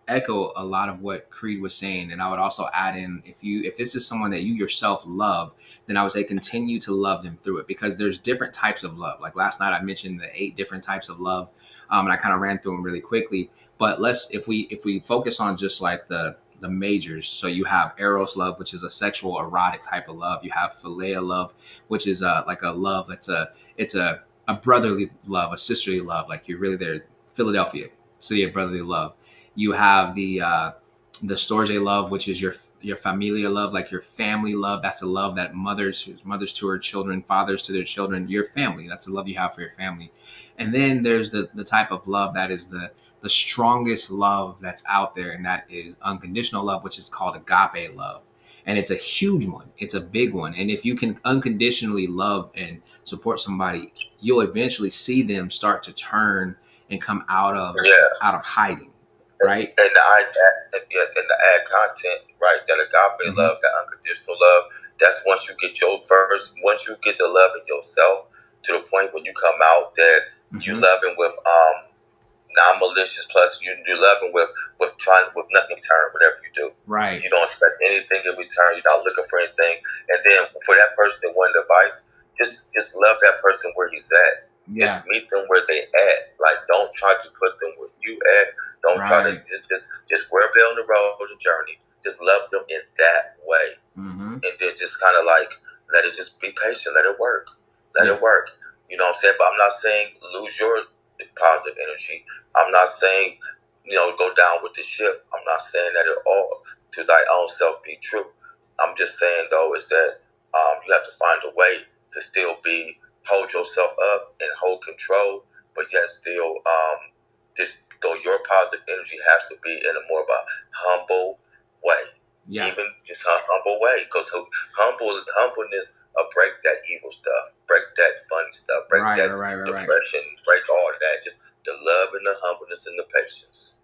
echo a lot of what Creed was saying, and I would also add in, if this is someone that you yourself love, then I would say continue to love them through it, because there's different types of love. Like last night I mentioned the 8 different types of love, and I kind of ran through them really quickly. But if we focus on just like the majors, so you have eros love, which is a sexual erotic type of love. You have philia love, which is like a love it's a brotherly love, a sisterly love, like you're really there. Philadelphia, city of brotherly love. You have the storge love, which is your familia love, like your family love. That's a love that mothers to her children, fathers to their children, your family. That's the love you have for your family. And then there's the type of love that is the strongest love that's out there, and that is unconditional love, which is called agape love. And it's a huge one. It's a big one. And if you can unconditionally love and support somebody, you'll eventually see them start to turn and come out of hiding. Right. And to add content, right? That agape love, that unconditional love. That's once you get the love in yourself to the point when you come out that you loving with non-malicious, plus you're loving with nothing in return, whatever you do. Right. You don't expect anything in return. You're not looking for anything. And then for that person that wanted advice, just love that person where he's at. Yeah. Just meet them where they at. Like, don't try to put them where you at. Don't try to just wherever they're on the road, the journey. Just love them in that way, and then just kind of like let it just be patient. Let it work. Let it work. You know what I'm saying? But I'm not saying lose your positive energy. I'm not saying go down with the ship. I'm not saying that at all. To thy own self be true. I'm just saying though is that you have to find a way to still hold yourself up and hold control, but yet still just though your positive energy has to be in a more of a humble way. Yeah. Even just a humble way, because humbleness will break that evil stuff, break that funny stuff, break that depression, break all of that. Just the love and the humbleness and the patience.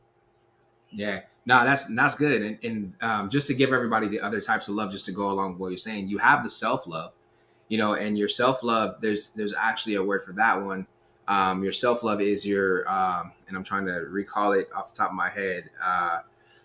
Yeah, no, that's good. And just to give everybody the other types of love, just to go along with what you're saying, you have the self love, and your self love. There's actually a word for that one. Your self love is your, and I'm trying to recall it off the top of my head.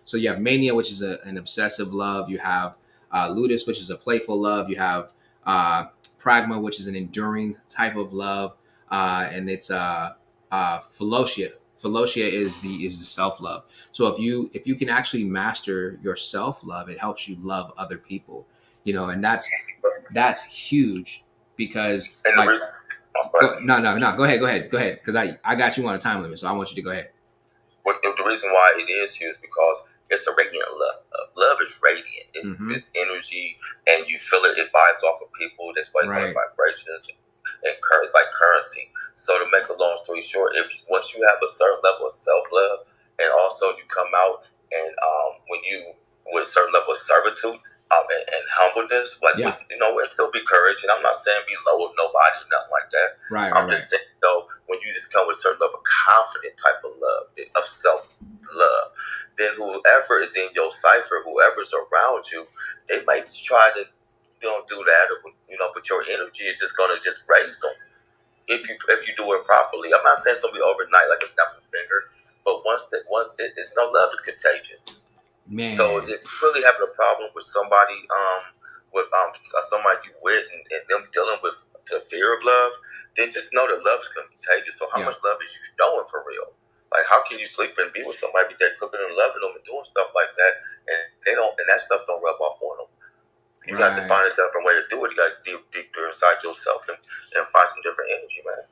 So you have mania, which is an obsessive love. You have ludus, which is a playful love. You have pragma, which is an enduring type of love, and it's philosia. Philosia is the self love. So if you can actually master your self love, it helps you love other people. And that's huge, because like. No. Go ahead. Because I got you on a time limit, so I want you to go ahead. But the reason why it is huge because It's a radiant love. Love is radiant. It's energy, and you feel it. It vibes off of people. That's why you call it vibrations and currents, like currency. So to make a long story short, if once you have a certain level of self love, and also you come out and when you with a certain level of servitude and humbleness, like with, and still be courage. And I'm not saying be low with nobody or nothing like that. I'm just saying when you just come with a certain level of confident type of love, of self love, then whoever is in your cipher, whoever's around you, they might try to do that, or but your energy is just gonna just raise them if you do it properly. I'm not saying it's gonna be overnight like a snap of a finger, but once love is contagious. Man. So if you're really having a problem with somebody, with somebody you with, and them dealing with the fear of love, then just know that love is contagious. So how much love is you showing for real? Like, how can you sleep and be with somebody that cooking and loving them and doing stuff like that, and that stuff don't rub off on them? You got to find a different way to do it. You got to dig deeper inside yourself and find some different energy, man.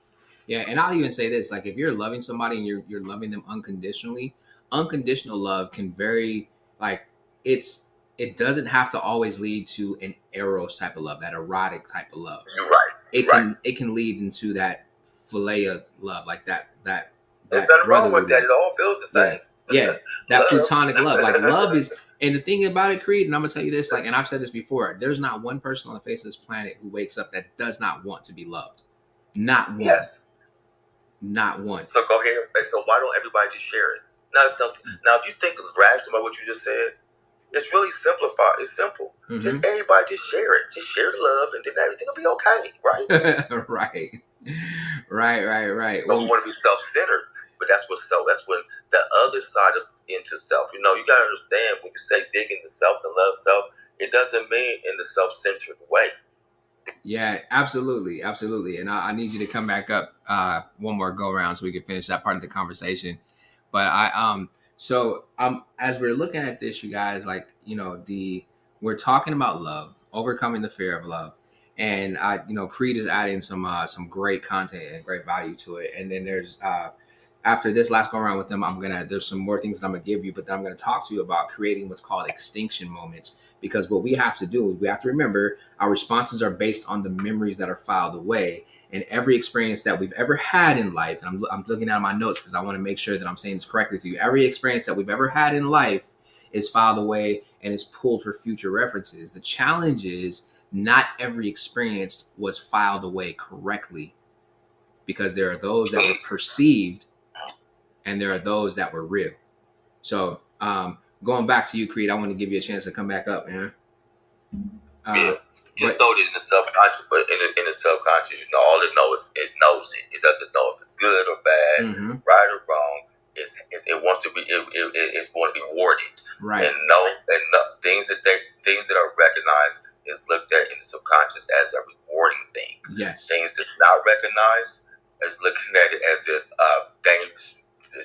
Yeah, and I'll even say this: like, if you're loving somebody and you're loving them unconditionally, unconditional love can vary. Like, it doesn't have to always lead to an eros type of love, that erotic type of love. You're right. It can lead into that philia love, like that. There's nothing wrong with that. It all feels the same. Yeah, that platonic love. Like, love is. And the thing about it, Creed, and I'm gonna tell you this, like, and I've said this before: there's not one person on the face of this planet who wakes up that does not want to be loved. Not one. Yes. Not one. So go ahead. So why don't everybody just share it? Now, if you think rational about what you just said, it's really simplified. It's simple. Just everybody just share it. Just share the love, and then everything will be okay, right? Right. But we want to be self-centered. But that's when the other side of into self. You got to understand, when you say dig into self and love self, it doesn't mean in the self-centered way. Yeah, absolutely. And I need you to come back up one more go around so we can finish that part of the conversation. But as we're looking at this, you guys, like, we're talking about love, overcoming the fear of love. And Creed is adding some great content and great value to it. And then there's after this last go around with them, there's some more things that I'm gonna give you, but then I'm gonna talk to you about creating what's called extinction moments. Because what we have to do is we have to remember our responses are based on the memories that are filed away. And every experience that we've ever had in life, and I'm looking at my notes because I want to make sure that I'm saying this correctly to you. Every experience that we've ever had in life is filed away and is pulled for future references. The challenge is not every experience was filed away correctly, because there are those that were perceived and there are those that were real. So going back to you, Creed, I want to give you a chance to come back up, man. Just know that in the subconscious, but in the subconscious, all it knows it knows it. It doesn't know if it's good or bad, right or wrong. It wants to be. It's going to be rewarded, right? And things that are recognized is looked at in the subconscious as a rewarding thing. Yes. Things that's not recognized is looking at it as if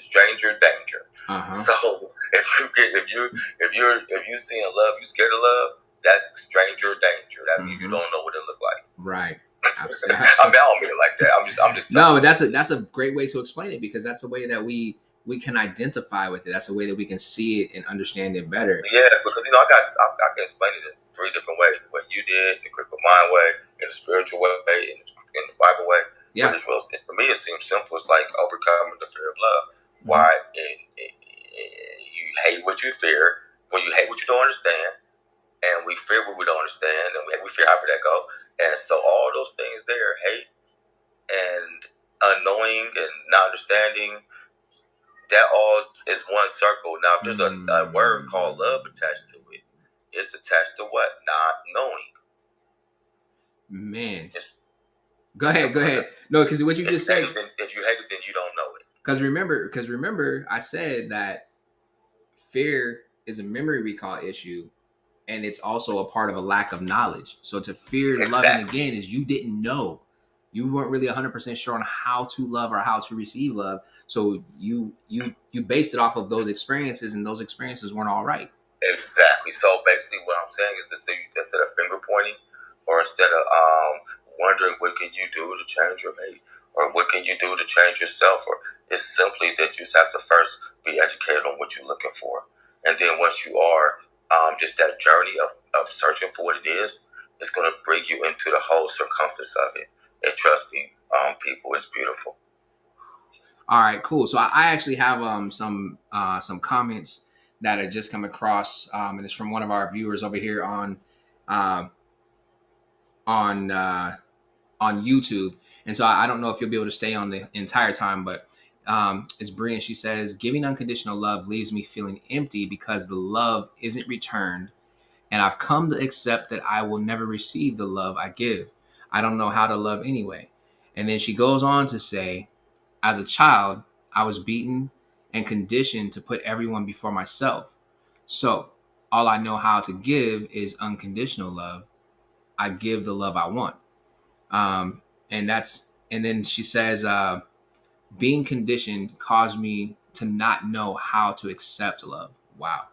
stranger danger. So if you seeing love, you scared of love, that's stranger danger. That means you don't know what it look like. Right. Absolutely. I don't mean it like that. I'm just. No, but that's a great way to explain it, because that's a way that we can identify with it. That's a way that we can see it and understand it better. Yeah, because I can explain it in 3 different ways: the way you did, the critical mind way, in the spiritual way, in the Bible way. Yeah. But for me, it seems simple. It's like overcoming the fear of love. Why you hate what you fear, when you hate what you don't understand, and we fear what we don't understand, and we fear how that go. And so all those things there, hate and unknowing and not understanding, that all is one circle. Now, if there's a word called love attached to it, it's attached to what? Not knowing. Man. Go ahead. No, because what you just said. If you hate it, then you don't know it. Because remember, I said that fear is a memory recall issue, and it's also a part of a lack of knowledge. So to fear loving again is you didn't know. You weren't really 100% sure on how to love or how to receive love. So you based it off of those experiences, and those experiences weren't all right. Exactly. So basically what I'm saying is to say, instead of finger pointing, or instead of wondering what can you do to change your mate, or what can you do to change yourself, or it's simply that you just have to first be educated on what you're looking for. And then once you are, just that journey of searching for what it is, it's going to bring you into the whole circumference of it. And trust me, people, it's beautiful. All right, cool. So I actually have some comments that I just come across, and it's from one of our viewers over here uh, on on YouTube. And so I don't know if you'll be able to stay on the entire time, but it's Brian. She says, "Giving unconditional love leaves me feeling empty because the love isn't returned, and I've come to accept that I will never receive the love I give. I don't know how to love anyway." And then she goes on to say, "As a child, I was beaten and conditioned to put everyone before myself. So all I know how to give is unconditional love. I give the love I want." Um, and then she says, "Being conditioned caused me to not know how to accept love." Wow.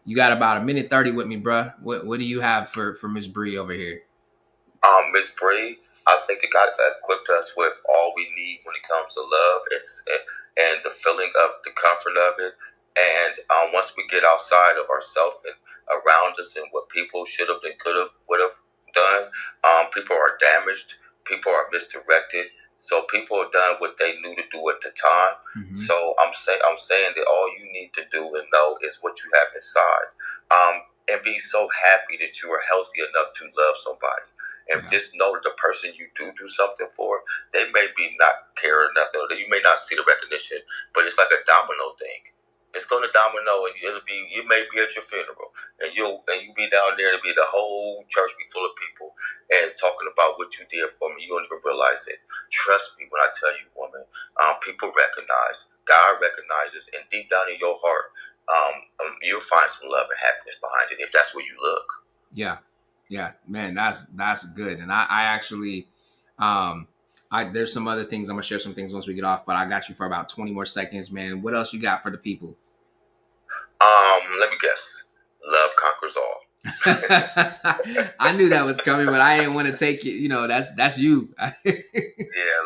You got about a minute 30 with me, bruh. What do you have for Miss Bree over here? Miss Bree, I think it got equipped us with all we need when it comes to love and the feeling of the comfort of it. And once we get outside of ourselves and around us and what people should have and could have, would have done, people are damaged, people are misdirected. So people have done what they knew to do at the time. Mm-hmm. So I'm saying that all you need to do and know is what you have inside, and be so happy that you are healthy enough to love somebody. And just know that the person you do something for, they may be not care nothing, or you may not see the recognition, but it's like a domino thing. It's going to domino, and you may be at your funeral, and you be down there, and be the whole church be full of people and talking about what you did for me. You don't even realize it. Trust me when I tell you, woman, people recognize, God recognizes, and deep down in your heart, you'll find some love and happiness behind it if that's where you look. Yeah. Yeah, man, that's good. And I actually, there's some other things. I'm gonna share some things once we get off, but I got you for about 20 more seconds, man. What else you got for the people? Let me guess. Love conquers all. I knew that was coming, but I didn't want to take it. You know, that's you. Yeah,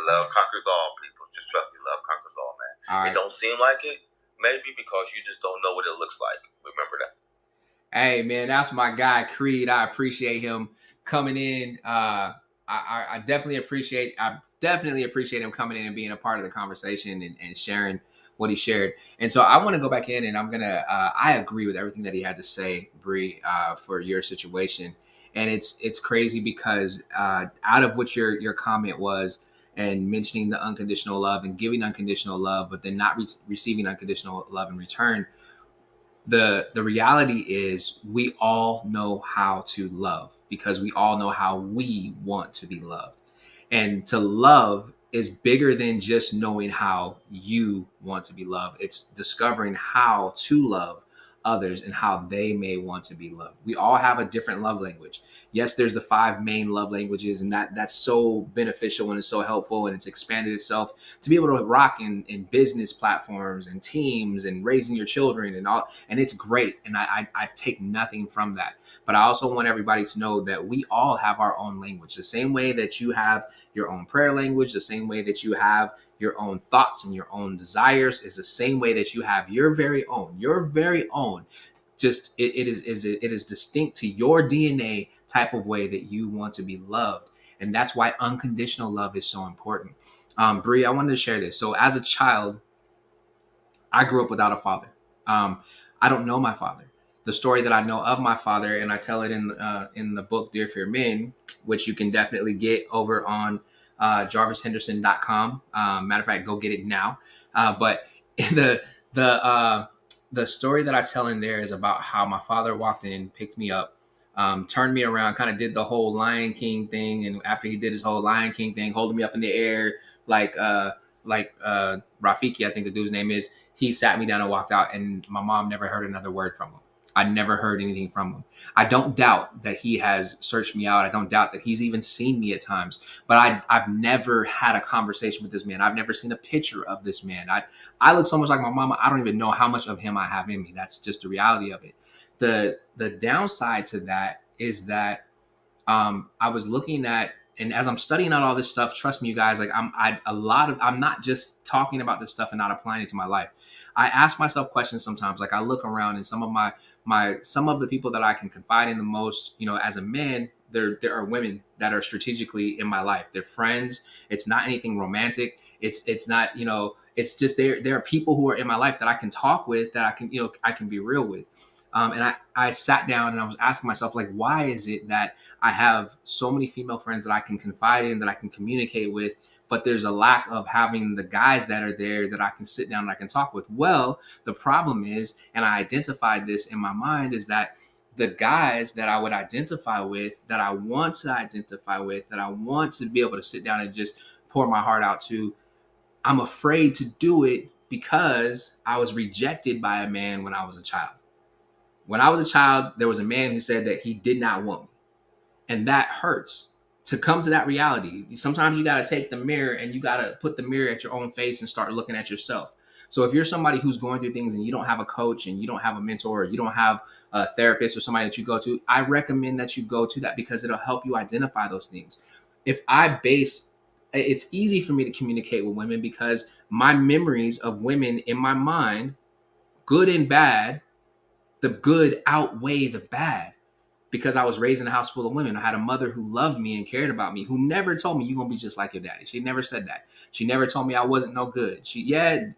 love conquers all, people. Just trust me, love conquers all, man. All right. It don't seem like it, maybe because you just don't know what it looks like. Remember that. Hey, man, that's my guy, Creed. I appreciate him coming in. I definitely appreciate him coming in and being a part of the conversation and sharing what he shared. And so I want to go back in and I'm gonna. I agree with everything that he had to say, Bree, for your situation. And it's crazy because out of what your comment was, and mentioning the unconditional love and giving unconditional love, but then not receiving unconditional love in return, the reality is we all know how to love because we all know how we want to be loved. And to love is bigger than just knowing how you want to be loved. It's discovering how to love others and how they may want to be loved. We all have a different love language. Yes, there's the 5 main love languages, and that's so beneficial and it's so helpful, and it's expanded itself to be able to rock in business platforms and teams and raising your children and all, and it's great. And I take nothing from that. But I also want everybody to know that we all have our own language. The same way that you have your own prayer language, the same way that you have your own thoughts and your own desires, is the same way that you have your very own. Just it is distinct to your DNA type of way that you want to be loved. And that's why unconditional love is so important. Bree, I wanted to share this. So as a child, I grew up without a father. I don't know my father. The story that I know of my father, and I tell it in the book Dear Fear Men, which you can definitely get over on jarvishenderson.com. Matter of fact, go get it now. But the the story that I tell in there is about how my father walked in, picked me up, turned me around, kind of did the whole Lion King thing, and after he did his whole Lion King thing, holding me up in the air like Rafiki, I think the dude's name is. He sat me down and walked out, and my mom never heard another word from him. I never heard anything from him. I don't doubt that he has searched me out. I don't doubt that he's even seen me at times, but I've never had a conversation with this man. I've never seen a picture of this man. I look so much like my mama. I don't even know how much of him I have in me. That's just the reality of it. The downside to that is that I was looking at and as I'm studying out all this stuff, trust me, you guys, like I'm not just talking about this stuff and not applying it to my life. I ask myself questions sometimes. Like I look around and some of some of the people that I can confide in the most, as a man, there are women that are strategically in my life. They're friends. It's not anything romantic. It's not, it's just there are people who are in my life that I can talk with, that I can be real with. And I sat down and I was asking myself, like, why is it that I have so many female friends that I can confide in, that I can communicate with, but there's a lack of having the guys that are there that I can sit down and I can talk with? Well, the problem is, and I identified this in my mind, is that the guys that I would identify with, that I want to identify with, that I want to be able to sit down and just pour my heart out to, I'm afraid to do it because I was rejected by a man when I was a child. When I was a child, there was a man who said that he did not want me. And that hurts to come to that reality. Sometimes you got to take the mirror and you got to put the mirror at your own face and start looking at yourself. So if you're somebody who's going through things and you don't have a coach and you don't have a mentor, or you don't have a therapist or somebody that you go to, I recommend that you go to that, because it'll help you identify those things. It's easy for me to communicate with women because my memories of women in my mind, good and bad, the good outweigh the bad, because I was raised in a house full of women. I had a mother who loved me and cared about me, who never told me you're going to be just like your daddy. She never said that. She never told me I wasn't no good.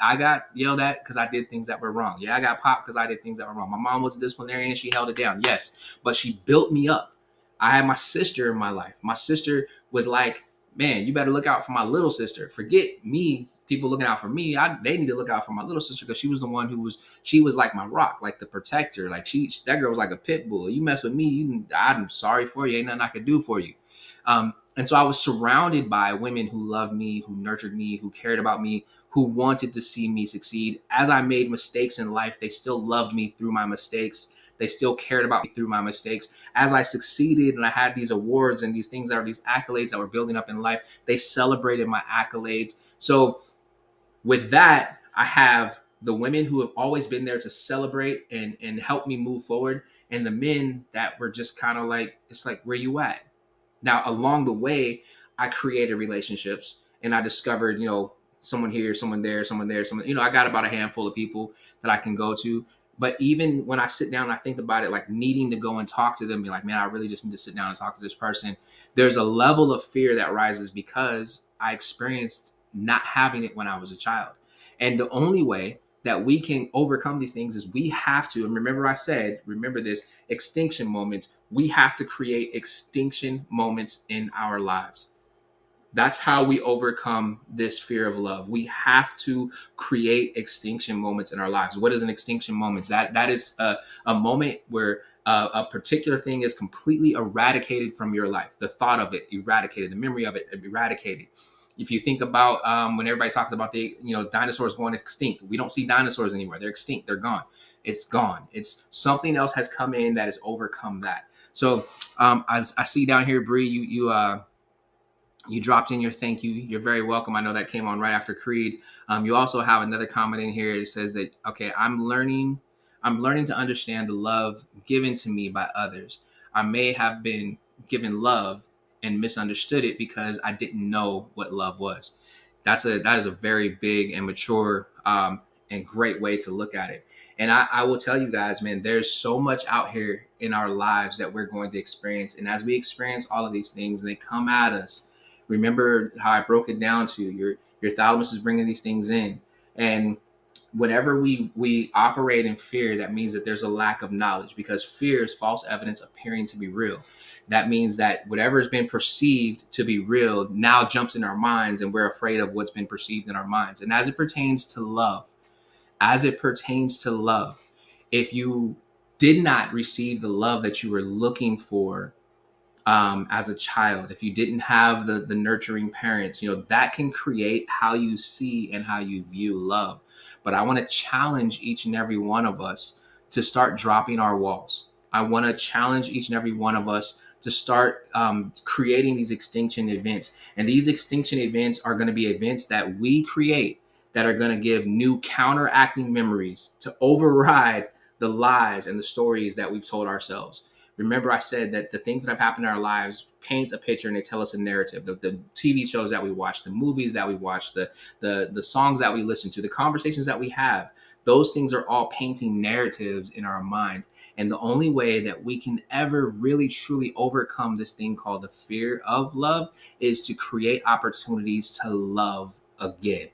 I got yelled at because I did things that were wrong. Yeah, I got popped because I did things that were wrong. My mom was a disciplinarian. She held it down. Yes, but she built me up. I had my sister in my life. My sister was like, man, you better look out for my little sister. Forget me, people looking out for me. They need to look out for my little sister, because she was the one she was like my rock, like the protector. Like that girl was like a pit bull. You mess with me, I'm sorry for you. Ain't nothing I could do for you. And so I was surrounded by women who loved me, who nurtured me, who cared about me, who wanted to see me succeed. As I made mistakes in life, they still loved me through my mistakes. They still cared about me through my mistakes. As I succeeded and I had these awards and these things that are these accolades that were building up in life, they celebrated my accolades. So with that, I have the women who have always been there to celebrate and help me move forward, and the men that were just kind of like, it's like, where you at? Now, along the way, I created relationships and I discovered, someone here, someone there, someone there, someone, I got about a handful of people that I can go to. But even when I sit down and I think about it, like needing to go and talk to them, be like, man, I really just need to sit down and talk to this person. There's a level of fear that rises because I experienced not having it when I was a child. And the only way that we can overcome these things is we have to, and remember this, extinction moments. We have to create extinction moments in our lives. That's how we overcome this fear of love. We have to create extinction moments in our lives. What is an extinction moment? That is a moment where a particular thing is completely eradicated from your life. The thought of it eradicated, the memory of it eradicated. If you think about when everybody talks about the dinosaurs going extinct, we don't see dinosaurs anymore. They're extinct. They're gone. It's gone. It's something else has come in that has overcome that. So as I see down here, Bree, you dropped in your thank you. You're very welcome. I know that came on right after Creed. You also have another comment in here. It says that, okay, I'm learning to understand the love given to me by others. I may have been given love and misunderstood it because I didn't know what love was. That is a very big and mature and great way to look at it. And I will tell you guys, man, there's so much out here in our lives that we're going to experience. And as we experience all of these things, they come at us. Remember how I broke it down to your thalamus is bringing these things in. And whenever we operate in fear, that means that there's a lack of knowledge, because fear is false evidence appearing to be real. That means that whatever has been perceived to be real now jumps in our minds, and we're afraid of what's been perceived in our minds. And as it pertains to love, if you did not receive the love that you were looking for as a child, if you didn't have the nurturing parents, that can create how you see and how you view love. But I want to challenge each and every one of us to start dropping our walls. I want to challenge each and every one of us to start creating these extinction events. And these extinction events are going to be events that we create that are going to give new counteracting memories to override the lies and the stories that we've told ourselves. Remember, I said that the things that have happened in our lives paint a picture and they tell us a narrative. The TV shows that we watch, the movies that we watch, the songs that we listen to, the conversations that we have, those things are all painting narratives in our mind. And the only way that we can ever really truly overcome this thing called the fear of love is to create opportunities to love again.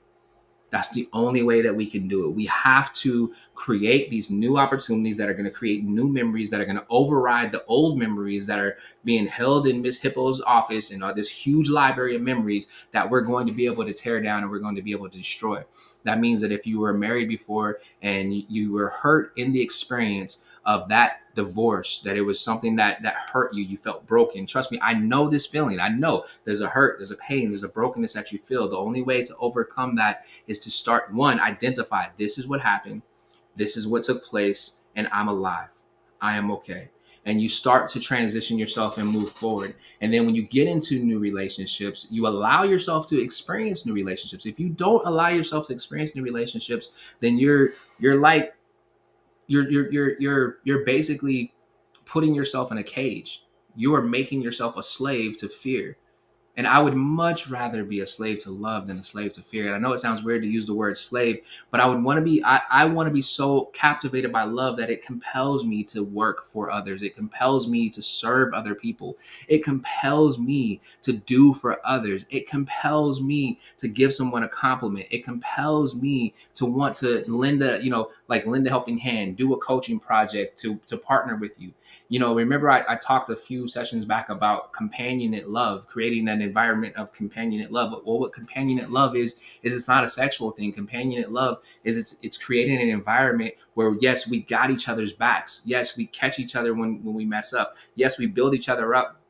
That's the only way that we can do it. We have to create these new opportunities that are going to create new memories that are going to override the old memories that are being held in Miss Hippo's office and this huge library of memories that we're going to be able to tear down and we're going to be able to destroy. That means that if you were married before and you were hurt in the experience of that divorce, that it was something that hurt you, you felt broken. Trust me, I know this feeling. I know there's a hurt, there's a pain, there's a brokenness that you feel. The only way to overcome that is to start, one, identify this is what happened, this is what took place, and I'm alive. I am okay. And you start to transition yourself and move forward. And then when you get into new relationships, you allow yourself to experience new relationships. If you don't allow yourself to experience new relationships, then you're like you're basically putting yourself in a cage. You are making yourself a slave to fear. And I would much rather be a slave to love than a slave to fear. And I know it sounds weird to use the word slave, but I would want to be, I want to be so captivated by love that it compels me to work for others. It compels me to serve other people. It compels me to do for others. It compels me to give someone a compliment. It compels me to want to lend a, lend a helping hand, do a coaching project to partner with you. Remember I talked a few sessions back about companionate love, creating an environment of companionate love. Well, what companionate love is it's not a sexual thing. Companionate love is it's creating an environment where, yes, we got each other's backs. Yes, we catch each other when we mess up. Yes, we build each other up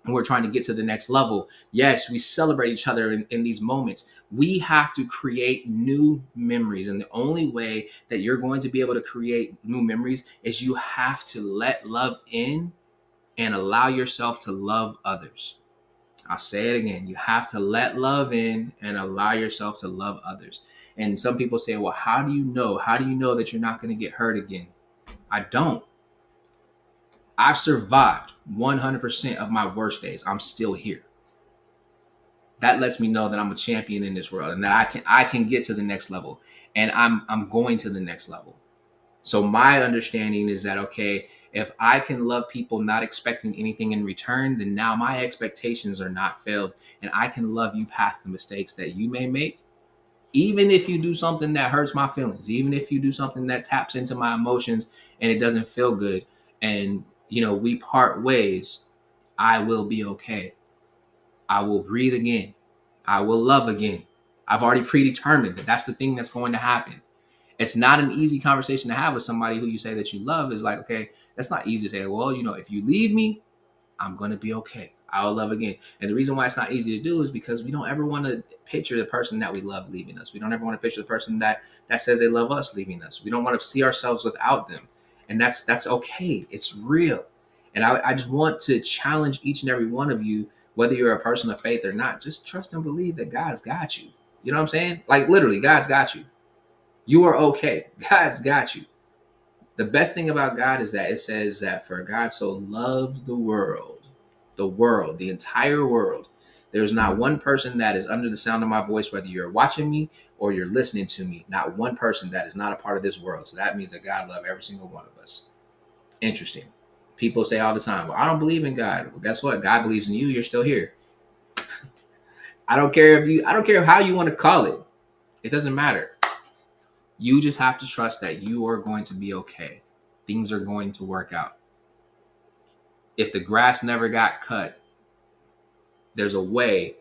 and we're trying to get to the next level. Yes, we celebrate each other in these moments. We have to create new memories. And the only way that you're going to be able to create new memories is you have to let love in and allow yourself to love others. I'll say it again. You have to let love in and allow yourself to love others. And some people say, well, how do you know? How do you know that you're not going to get hurt again? I don't. I've survived 100% of my worst days. I'm still here. That lets me know that I'm a champion in this world and that I can get to the next level, and I'm going to the next level. So my understanding is that, okay, if I can love people not expecting anything in return, then now my expectations are not failed, and I can love you past the mistakes that you may make. Even if you do something that hurts my feelings, even if you do something that taps into my emotions and it doesn't feel good, and we part ways, I will be okay. I will breathe again. I will love again. I've already predetermined that that's the thing that's going to happen. It's not an easy conversation to have with somebody who you say that you love. Is like, okay, that's not easy to say. Well, if you leave me, I'm going to be okay. I'll love again. And the reason why it's not easy to do is because we don't ever want to picture the person that we love leaving us. We don't ever want to picture the person that says they love us leaving us. We don't want to see ourselves without them. And that's okay. It's real. And I just want to challenge each and every one of you, whether you're a person of faith or not, just trust and believe that God's got you. You know what I'm saying? Like literally, God's got you. You are okay. God's got you. The best thing about God is that it says that for God so loved the world, the entire world. There's not one person that is under the sound of my voice, whether you're watching me or you're listening to me, not one person that is not a part of this world. So that means that God loves every single one of us. Interesting. People say all the time, well, I don't believe in God. Well, guess what? God believes in you. You're still here. I don't care how you want to call it. It doesn't matter. You just have to trust that you are going to be okay. Things are going to work out. If the grass never got cut, there's a way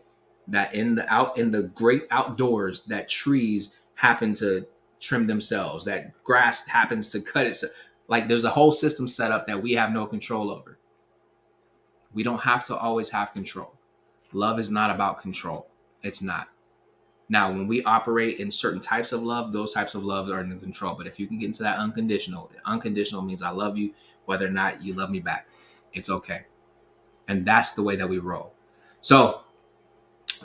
that in the great outdoors, that trees happen to trim themselves, that grass happens to cut itself. Like there's a whole system set up that we have no control over. We don't have to always have control. Love is not about control. It's not. Now, when we operate in certain types of love, those types of love are in control. But if you can get into that unconditional means I love you, whether or not you love me back. It's okay. And that's the way that we roll. So,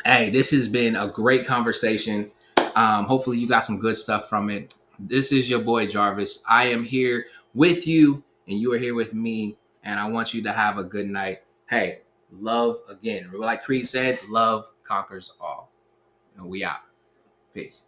hey, this has been a great conversation. Hopefully you got some good stuff from it. This is your boy Jarvis. I am here with you and you are here with me. and I want you to have a good night. Hey, love again. Like Creed said, love conquers all. And we out. Peace.